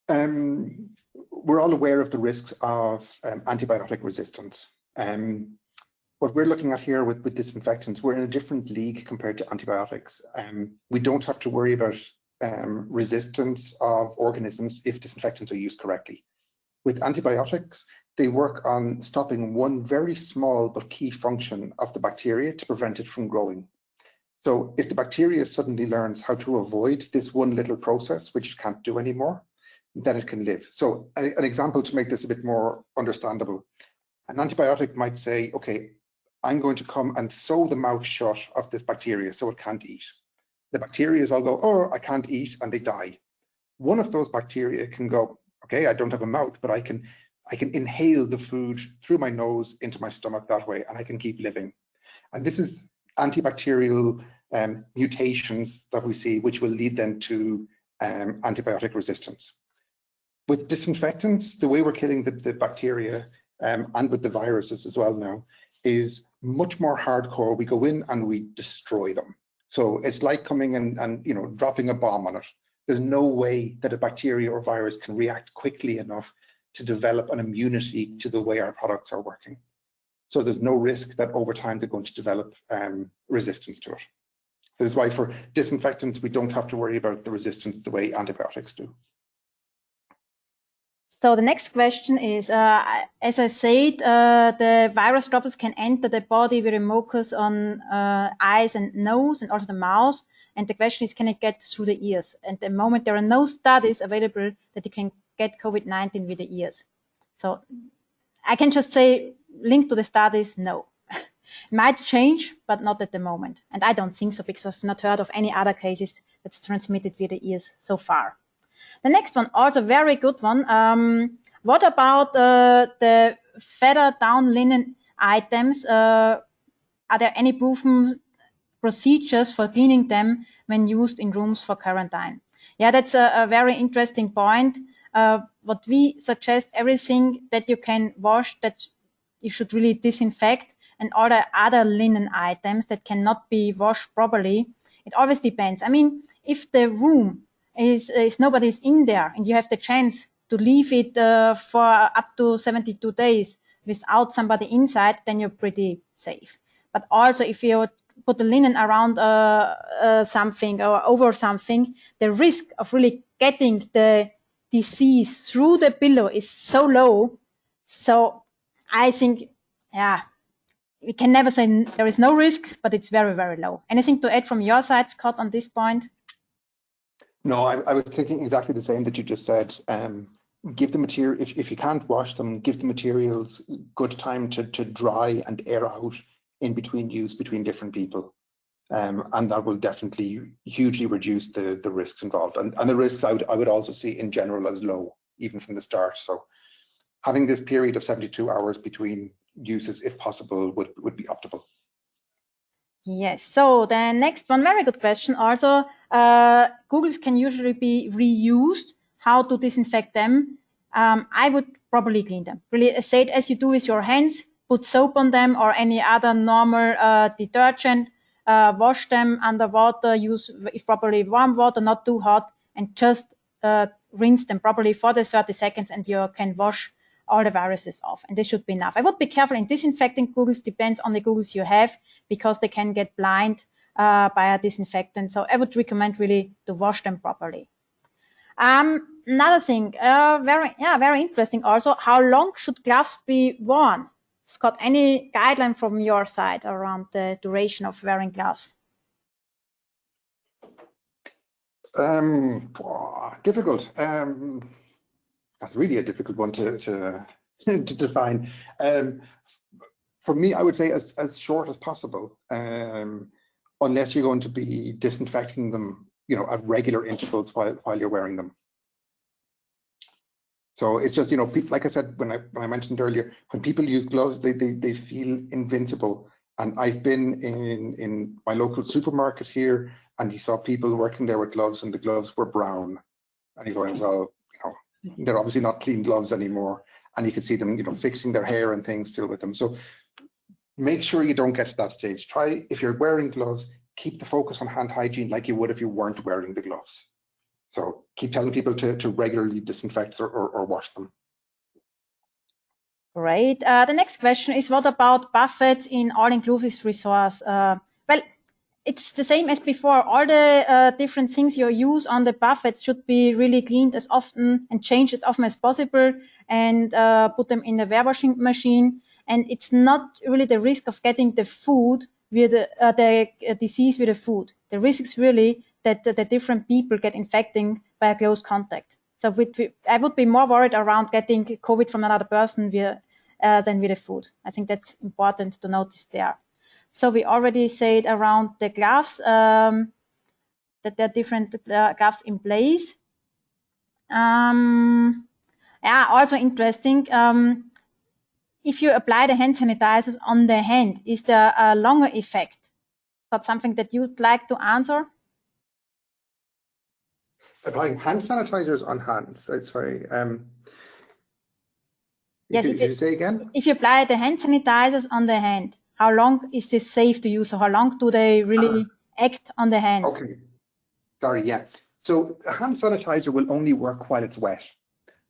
we're all aware of the risks of antibiotic resistance. What we're looking at here with disinfectants, we're in a different league compared to antibiotics. We don't have to worry about resistance of organisms if disinfectants are used correctly. With antibiotics, they work on stopping one very small but key function of the bacteria to prevent it from growing. So if the bacteria suddenly learns how to avoid this one little process, which it can't do anymore, then it can live. So an example to make this a bit more understandable, an antibiotic might say, okay, I'm going to come and sew the mouth shut of this bacteria so it can't eat. The bacteria all go, oh, I can't eat, and they die. One of those bacteria can go, okay, I don't have a mouth, but I can inhale the food through my nose into my stomach that way, and I can keep living. And this is antibacterial mutations that we see, which will lead then to antibiotic resistance. With disinfectants, the way we're killing the bacteria and with the viruses as well now, is much more hardcore. We go in and we destroy them. So it's like coming in and dropping a bomb on it. There's no way that a bacteria or virus can react quickly enough to develop an immunity to the way our products are working. So there's no risk that over time they're going to develop resistance to it. This is why for disinfectants, we don't have to worry about the resistance the way antibiotics do. So the next question is, as I said, the virus droplets can enter the body with a mucus on eyes and nose and also the mouth. And the question is, can it get through the ears? And at the moment, there are no studies available that you can get COVID-19 with the ears. So I can just say, link to the studies, no. Might change, but not at the moment. And I don't think so, because I've not heard of any other cases that's transmitted via the ears so far. The next one, also very good one. What about the feather down linen items? Are there any proven procedures for cleaning them when used in rooms for quarantine? Yeah, that's a very interesting point. What we suggest, everything that you can wash, that you should really disinfect, and all the other linen items that cannot be washed properly. It always depends. I mean, if the room is, if nobody's in there and you have the chance to leave it for up to 72 days without somebody inside, then you're pretty safe. But also if you put the linen around something or over something, the risk of really getting the disease through the pillow is so low. So I think, yeah, we can never say there is no risk, but it's very, very low. Anything to add from your side, Scott, on this point? No, I was thinking exactly the same that you just said. Give the material, if you can't wash them, give the materials good time to dry and air out in between use between different people. And that will definitely hugely reduce the risks involved. And the risks I would also see in general as low, even from the start. So having this period of 72 hours between uses, if possible, would be optimal. Yes, so the next one, very good question. Also, Googles can usually be reused. How to disinfect them? I would probably clean them. Really, say it as you do with your hands. Put soap on them or any other normal detergent. Wash them under water. Use, if properly, warm water, not too hot, and just rinse them properly for the 30 seconds, and you can wash all the viruses off, and this should be enough. I would be careful in disinfecting Googles, depends on the Googles you have, because they can get blind by a disinfectant. So I would recommend really to wash them properly. Another thing, very interesting also, how long should gloves be worn? Scott, any guideline from your side around the duration of wearing gloves? Difficult. That's really a difficult one to define. For me, I would say as short as possible, unless you're going to be disinfecting them, at regular intervals while you're wearing them. So it's just, like I said when I mentioned earlier, when people use gloves, they feel invincible. And I've been in my local supermarket here, and you saw people working there with gloves, and the gloves were brown. And you're going, well, they're obviously not clean gloves anymore, and you can see them, fixing their hair and things still with them. So make sure you don't get to that stage. Try, if you're wearing gloves, keep the focus on hand hygiene like you would if you weren't wearing the gloves. So keep telling people to regularly disinfect or wash them. Great. The next question is, what about buffets in all-inclusive resorts? Well, it's the same as before. All the different things you use on the buffets should be really cleaned as often and changed as often as possible, and put them in the warewashing machine. And it's not really the risk of getting the food with the disease with the food. The risk is really that the different people get infecting by a close contact. So I would be more worried around getting COVID from another person than with the food. I think that's important to notice there. So we already said around the gloves, that there are different gloves in place. Also interesting, if you apply the hand sanitizers on the hand, is there a longer effect? Is that something that you'd like to answer? Applying hand sanitizers on hands, sorry. Yes, Did you say again? If you apply the hand sanitizers on the hand, how long is this safe to use? So how long do they really act on the hand? Okay. Sorry, yeah. So a hand sanitizer will only work while it's wet.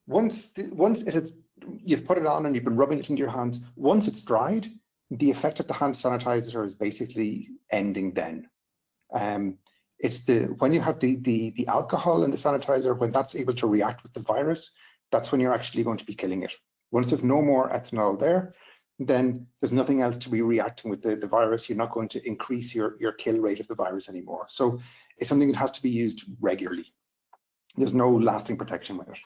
Once you've put it on and you've been rubbing it into your hands, once it's dried, the effect of the hand sanitizer is basically ending then. It's when you have the alcohol in the sanitizer, when that's able to react with the virus, that's when you're actually going to be killing it. Once there's no more ethanol there, then there's nothing else to be reacting with the virus. You're not going to increase your kill rate of the virus anymore. So it's something that has to be used regularly. There's no lasting protection with it.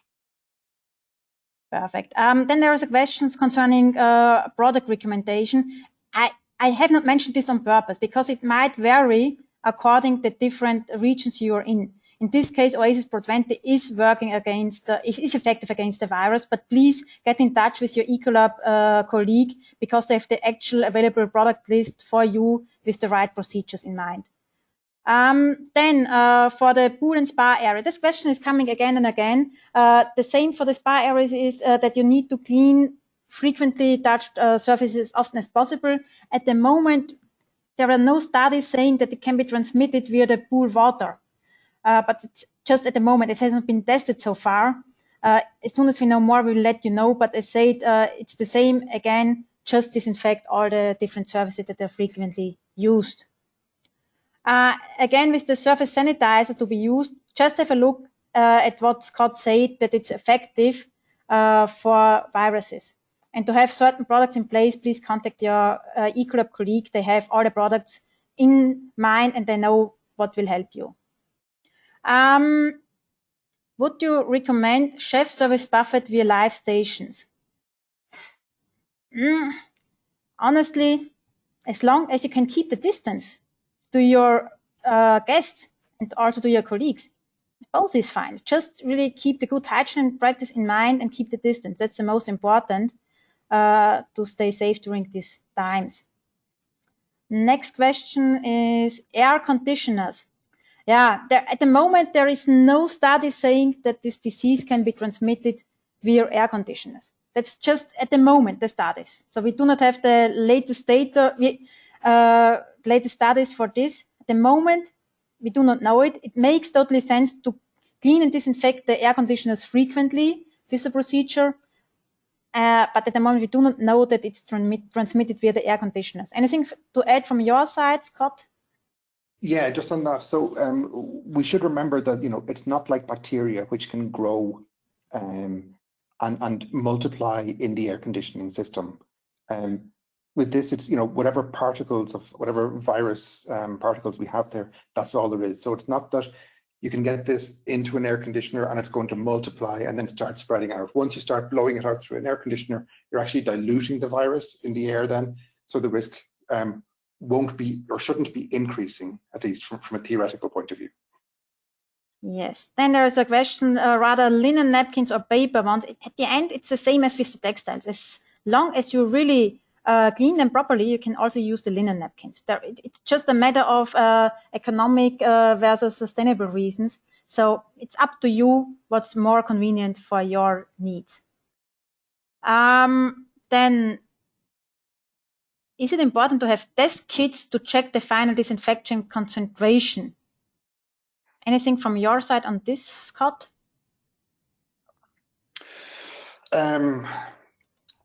Perfect. Then there is a question concerning product recommendation. I have not mentioned this on purpose because it might vary according to the different regions you are in. In this case, Oasis Pro 20 is working against, is effective against the virus, but please get in touch with your Ecolab colleague because they have the actual available product list for you with the right procedures in mind. Then for the pool and spa area, this question is coming again and again. The same for the spa areas is that you need to clean frequently touched surfaces as often as possible. At the moment, there are no studies saying that it can be transmitted via the pool water. But it's just at the moment, it hasn't been tested so far. As soon as we know more, we'll let you know. But as said, it's the same again, just disinfect all the different surfaces that are frequently used. Again, with the surface sanitizer to be used, just have a look at what Scott said, that it's effective for viruses. And to have certain products in place, please contact your Ecolab colleague. They have all the products in mind and they know what will help you. Would you recommend chef service buffet via live stations? Honestly, as long as you can keep the distance to your guests and also to your colleagues, both is fine. Just really keep the good hygiene practice in mind and keep the distance. That's the most important to stay safe during these times. Next question is air conditioners. Yeah, at the moment, there is no study saying that this disease can be transmitted via air conditioners. That's just at the moment, the studies. So we do not have the latest data, latest studies for this. At the moment, we do not know it. It makes totally sense to clean and disinfect the air conditioners frequently with the procedure. But at the moment, we do not know that it's transmitted via the air conditioners. Anything to add from your side, Scott? Yeah, just on that. So we should remember that, you know, it's not like bacteria which can grow and multiply in the air conditioning system. With this, it's, you know, whatever particles of whatever virus particles we have there, that's all there is. So it's not that you can get this into an air conditioner and it's going to multiply and then start spreading out. Once you start blowing it out through an air conditioner, you're actually diluting the virus in the air then. So the risk won't be or shouldn't be increasing, at least from a theoretical point of view. Yes. Then there is a question, rather linen napkins or paper ones. At the end, it's the same as with the textiles. As long as you really clean them properly, you can also use the linen napkins. It's just a matter of economic versus sustainable reasons. So it's up to you what's more convenient for your needs. Then, is it important to have test kits to check the final disinfection concentration? Anything from your side on this, Scott?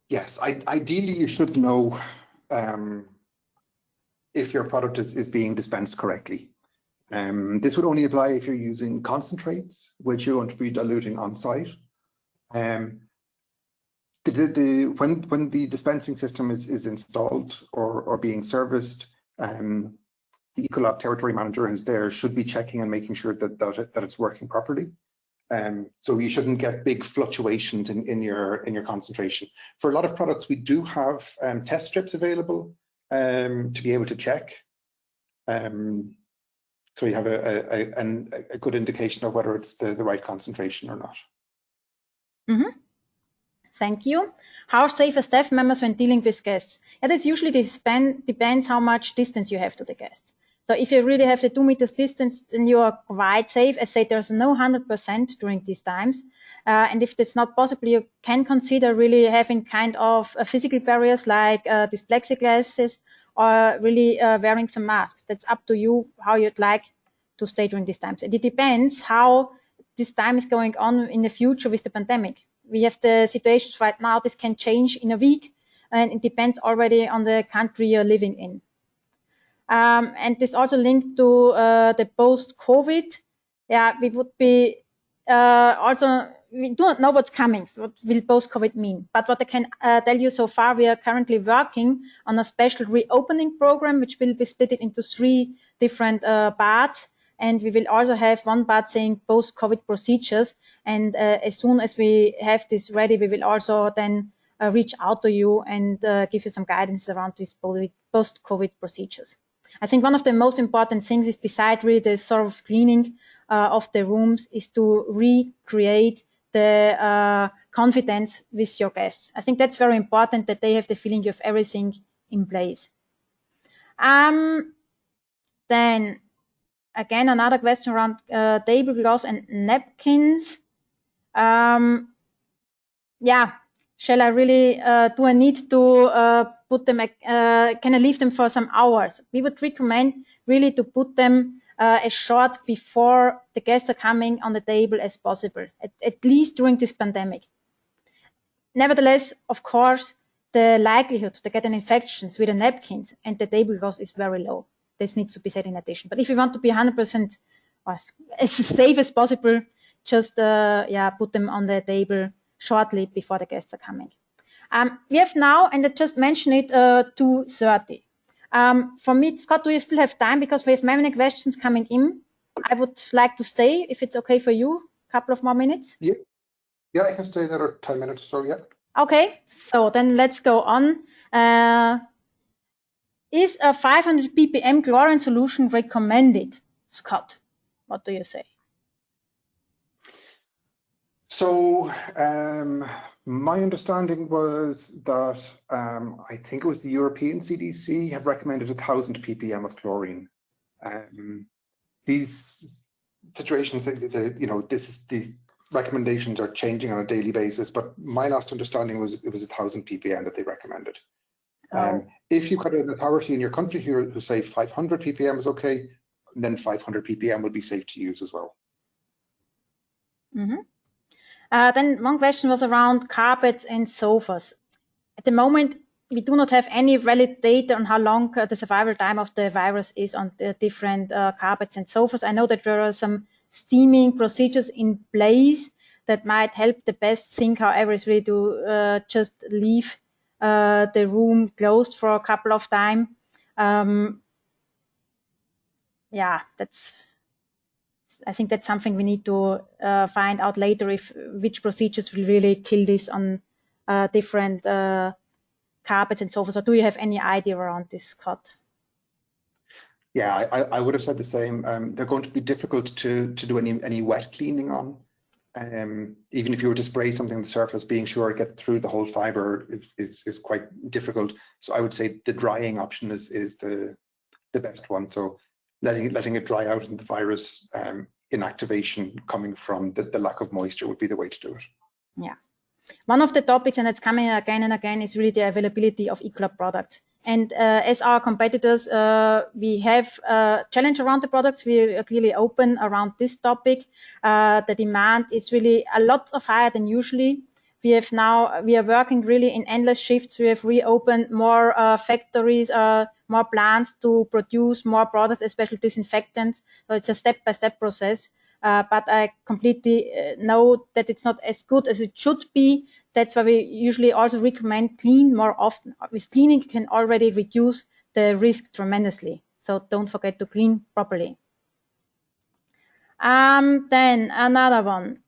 Yes, ideally you should know if your product is being dispensed correcly. This would only apply if you're using concentrates, which you're going to be diluting on site. When the dispensing system is installed or being serviced, the Ecolab territory manager who's there should be checking and making sure that it's working properly. So you shouldn't get big fluctuations in your concentration. For a lot of products, we do have test strips available to be able to check. So you have a good indication of whether it's the right concentration or not. Mm-hmm. Thank you. How safe are staff members when dealing with guests? Yeah, this usually depends how much distance you have to the guests. So if you really have the 2 meters distance, then you are quite safe. As said, there's no 100% during these times. And if that's not possible, you can consider really having kind of physical barriers like these plexiglasses, or really wearing some masks. That's up to you how you'd like to stay during these times. And it depends how this time is going on in the future with the pandemic. We have the situations right now, this can change in a week, and it depends already on the country you're living in. And this also linked to the post-COVID. Yeah, we would be we do not know what's coming, what will post-COVID mean. But what I can tell you so far, we are currently working on a special reopening program, which will be split into 3 different parts. And we will also have one part saying post-COVID procedures. And as soon as we have this ready, we will also then reach out to you and give you some guidance around these post-COVID procedures. I think one of the most important things is, beside really the sort of cleaning of the rooms, is to recreate the confidence with your guests. I think that's very important, that they have the feeling you have everything in place. Then again, another question around tablecloths and napkins. Yeah, shall I really, do I need to put them, can I leave them for some hours? We would recommend really to put them as short before the guests are coming on the table as possible, at least during this pandemic. Nevertheless, of course, the likelihood to get an infection with the napkins and the tablecloth is very low. This needs to be said in addition. But if you want to be 100% as safe as possible, just put them on the table shortly before the guests are coming. We have now, and I just mentioned it, 2:30. For me, Scott, do you still have time? Because we have many questions coming in. I would like to stay, if it's okay for you, a couple of more minutes. Yeah, I can stay another 10 minutes or so, yeah. Okay, so then let's go on. Is a 500 ppm chlorine solution recommended? Scott, what do you say? So my understanding was that I think it was the European CDC have recommended 1,000 ppm of chlorine. These situations, the recommendations are changing on a daily basis, but my last understanding was it was 1,000 ppm that they recommended. If you've got an authority in your country here who say 500 ppm is okay, then 500 ppm would be safe to use as well. Mm-hmm. Then one question was around carpets and sofas. At the moment, we do not have any valid data on how long the survival time of the virus is on the different carpets and sofas. I know that there are some steaming procedures in place that might help. The best thing, however, is really to just leave the room closed for a couple of times. I think that's something we need to find out later, which procedures will really kill this on different carpets and sofas. Or do you have any idea around this, Scott? Yeah, I would have said the same. They're going to be difficult to do any wet cleaning on. Even if you were to spray something on the surface, being sure it gets through the whole fiber is quite difficult. So I would say the drying option is the best one. So letting it dry out, and the virus inactivation coming from the lack of moisture would be the way to do it. Yeah. One of the topics, and it's coming again and again, is really the availability of Ecolab products. And as our competitors, we have a challenge around the products. We are clearly open around this topic. The demand is really a lot higher than usually. We are working really in endless shifts. We have reopened more factories, more plants to produce more products, especially disinfectants. So it's a step-by-step process. But I completely know that it's not as good as it should be. That's why we usually also recommend clean more often. With cleaning, you can already reduce the risk tremendously. So don't forget to clean properly. Then another one.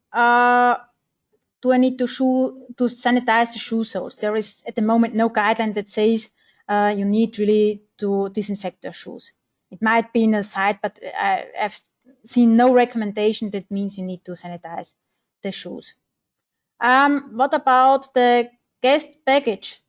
Do I need to sanitize the shoe soles? There is at the moment no guideline that says you need really to disinfect your shoes. It might be in a site, but I've seen no recommendation that means you need to sanitize the shoes. What about the guest baggage?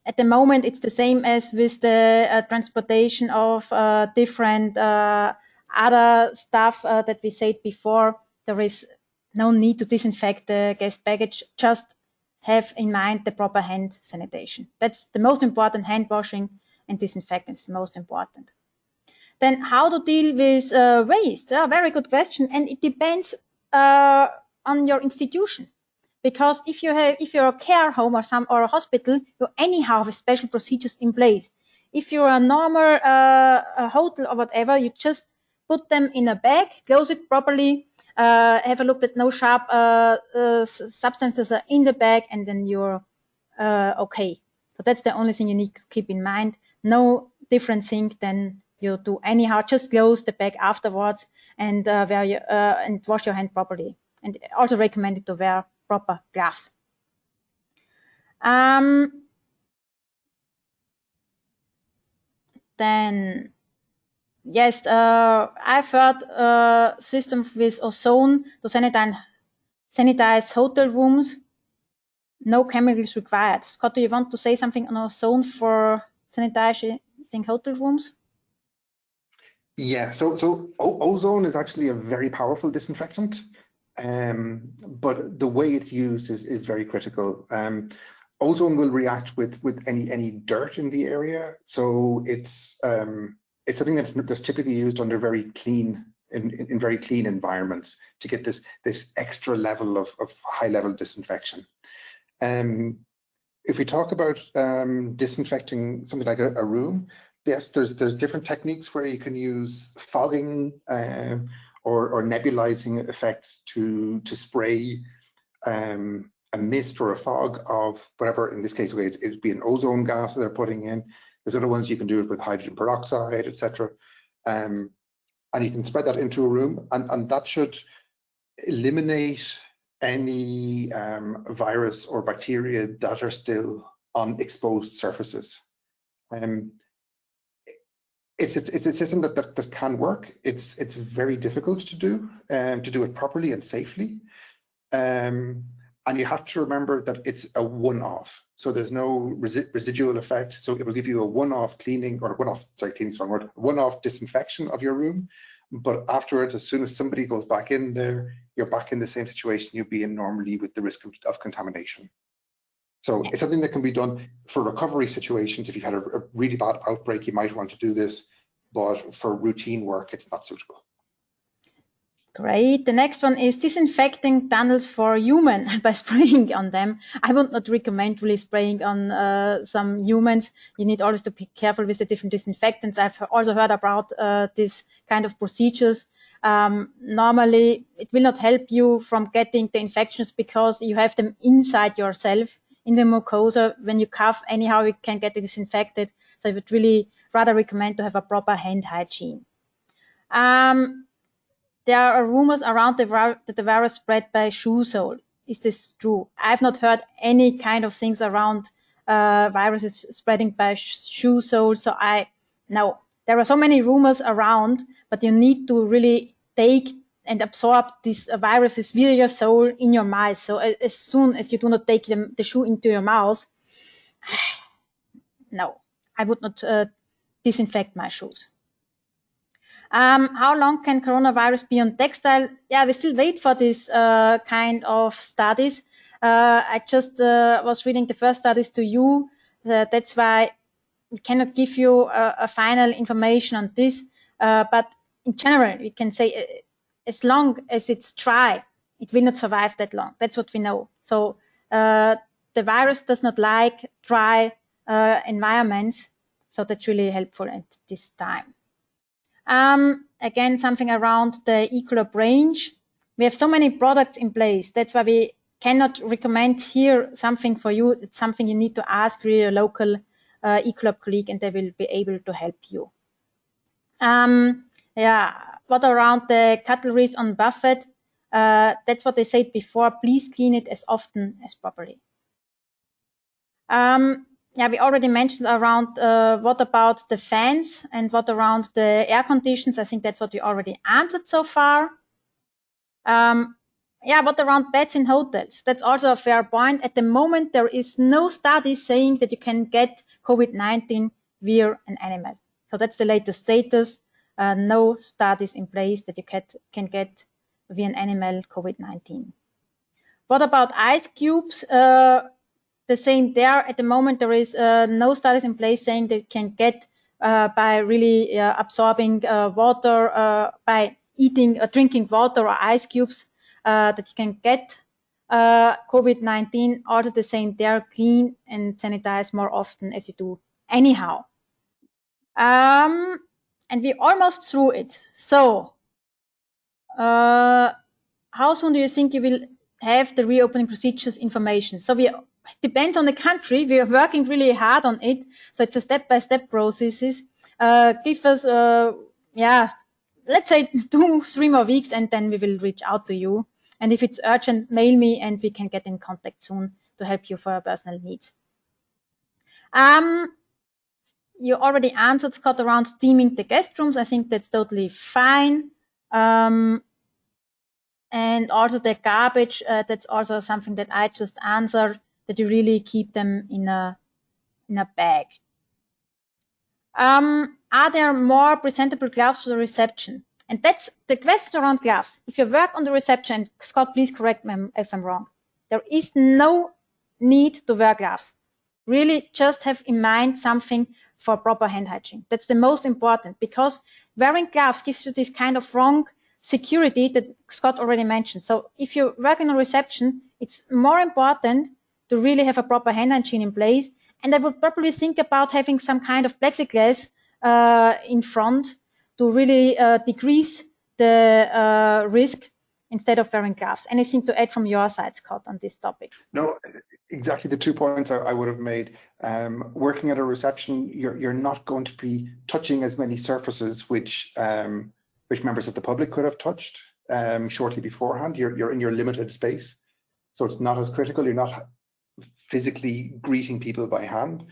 at the moment, it's the same as with the transportation of different other stuff that we said before. There is no need to disinfect the guest baggage. Just have in mind the proper hand sanitation. That's the most important. Hand washing and disinfecting is the most important. Then how to deal with waste? Very good question, and it depends on your institution. Because if you're a care home or a hospital, you anyhow have special procedures in place. If you're a normal a hotel or whatever, you just put them in a bag, close it properly, have a look that no sharp substances are in the bag, and then you're okay. So that's the only thing you need to keep in mind. No different thing than you do anyhow. Just close the bag afterwards and and wash your hand properly. And also recommended to wear proper gloves. Then, yes, I've heard systems with ozone to sanitize hotel rooms. No chemicals required. Scott, do you want to say something on ozone for sanitizing hotel rooms? Yeah, so ozone is actually a very powerful disinfectant. But the way it's used is very critical. Ozone will react with any dirt in the area, so it's something that's typically used under very clean in very clean environments to get this extra level of high level disinfection. If we talk about disinfecting something like a room, yes, there's different techniques where you can use fogging. Or nebulizing effects to spray a mist or a fog of whatever, in this case, it'd be an ozone gas that they're putting in. There's other ones you can do it with hydrogen peroxide, etc. And you can spread that into a room, and that should eliminate any virus or bacteria that are still on exposed surfaces. It's a system that can work. It's very difficult to do it properly and safely. And you have to remember that it's a one-off. So there's no residual effect. So it will give you a one-off cleaning, or one-off disinfection of your room. But afterwards, as soon as somebody goes back in there, you're back in the same situation you'd be in normally with the risk of contamination. So it's something that can be done for recovery situations. If you had a really bad outbreak, you might want to do this, but for routine work, it's not suitable. Great. The next one is disinfecting tunnels for human by spraying on them. I would not recommend really spraying on some humans. You need always to be careful with the different disinfectants. I've also heard about this kind of procedures. Normally, it will not help you from getting the infections because you have them inside yourself. In the mucosa, when you cough, anyhow, you can get it disinfected. So I would really rather recommend to have a proper hand hygiene. There are rumors around that the virus spread by shoe sole. Is this true? I've not heard any kind of things around viruses spreading by shoe sole. So no, there are so many rumors around, but you need to really take and absorb these viruses via your sole in your mouth. So as soon as you do not take the shoe into your mouth, no, I would not disinfect my shoes. How long can coronavirus be on textile? Yeah, we still wait for this kind of studies. I just was reading the first studies to you. That's why we cannot give you a final information on this. But in general, we can say as long as it's dry, it will not survive that long. That's what we know. So the virus does not like dry environments. So that's really helpful at this time. Again, something around the Ecolab range. We have so many products in place. That's why we cannot recommend here something for you. It's something you need to ask really a local Ecolab colleague, and they will be able to help you. Yeah, what around the cutleries on buffet? That's what they said before. Please clean it as often as properly. Yeah, we already mentioned around what about the fans and what around the air conditions. I think that's what we already answered so far. yeah, what around beds in hotels? That's also a fair point. At the moment, there is no study saying that you can get COVID-19 via an animal. So that's the latest status. No studies in place that you can get via an animal COVID-19. What about ice cubes? The same there. At the moment, there is no studies in place saying that you can get by really absorbing water, by eating or drinking water or ice cubes, that you can get COVID-19. Also the same there, clean and sanitize more often as you do anyhow. And we almost through it. So how soon do you think you will have the reopening procedures information? So it depends on the country. We are working really hard on it. So it's a step-by-step processes. Give us, yeah, let's say 2-3 more weeks, and then we will reach out to you. And if it's urgent, mail me, and we can get in contact soon to help you for your personal needs. You already answered, Scott, around steaming the guest rooms. I think that's totally fine. And also the garbage, that's also something that I just answered, that you really keep them in a bag. Are there more presentable gloves for the reception? And that's the question around gloves. If you work on the reception, Scott, please correct me if I'm wrong, there is no need to wear gloves. Really just have in mind something for proper hand hygiene. That's the most important, because wearing gloves gives you this kind of wrong security that Scott already mentioned. So if you work in a reception, it's more important to really have a proper hand hygiene in place. And I would probably think about having some kind of plexiglass in front to really decrease the risk instead of wearing gloves. Anything to add from your side, Scott, on this topic? No, exactly the 2 points I would have made. Working at a reception, you're not going to be touching as many surfaces which members of the public could have touched shortly beforehand. You're in your limited space, so it's not as critical. You're not physically greeting people by hand.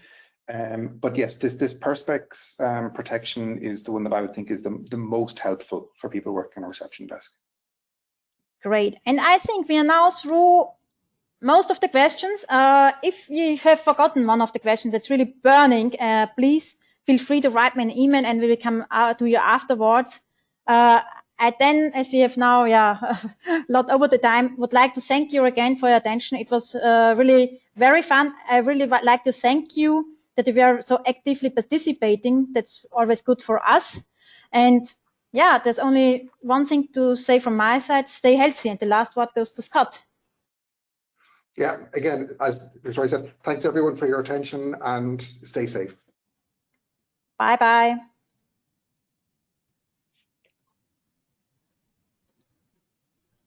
But yes, this Perspex protection is the one that I would think is the most helpful for people working on a reception desk. Great. And I think we are now through most of the questions. If you have forgotten one of the questions that's really burning, please feel free to write me an email, and we will come to you afterwards. I then, as we have now, a lot over the time, would like to thank you again for your attention. It was really very fun. I really would like to thank you that you are so actively participating. That's always good for us. And yeah, there's only one thing to say from my side: stay healthy. And the last word goes to Scott. Yeah, again, as Victoria said, thanks everyone for your attention, and stay safe. Bye-bye.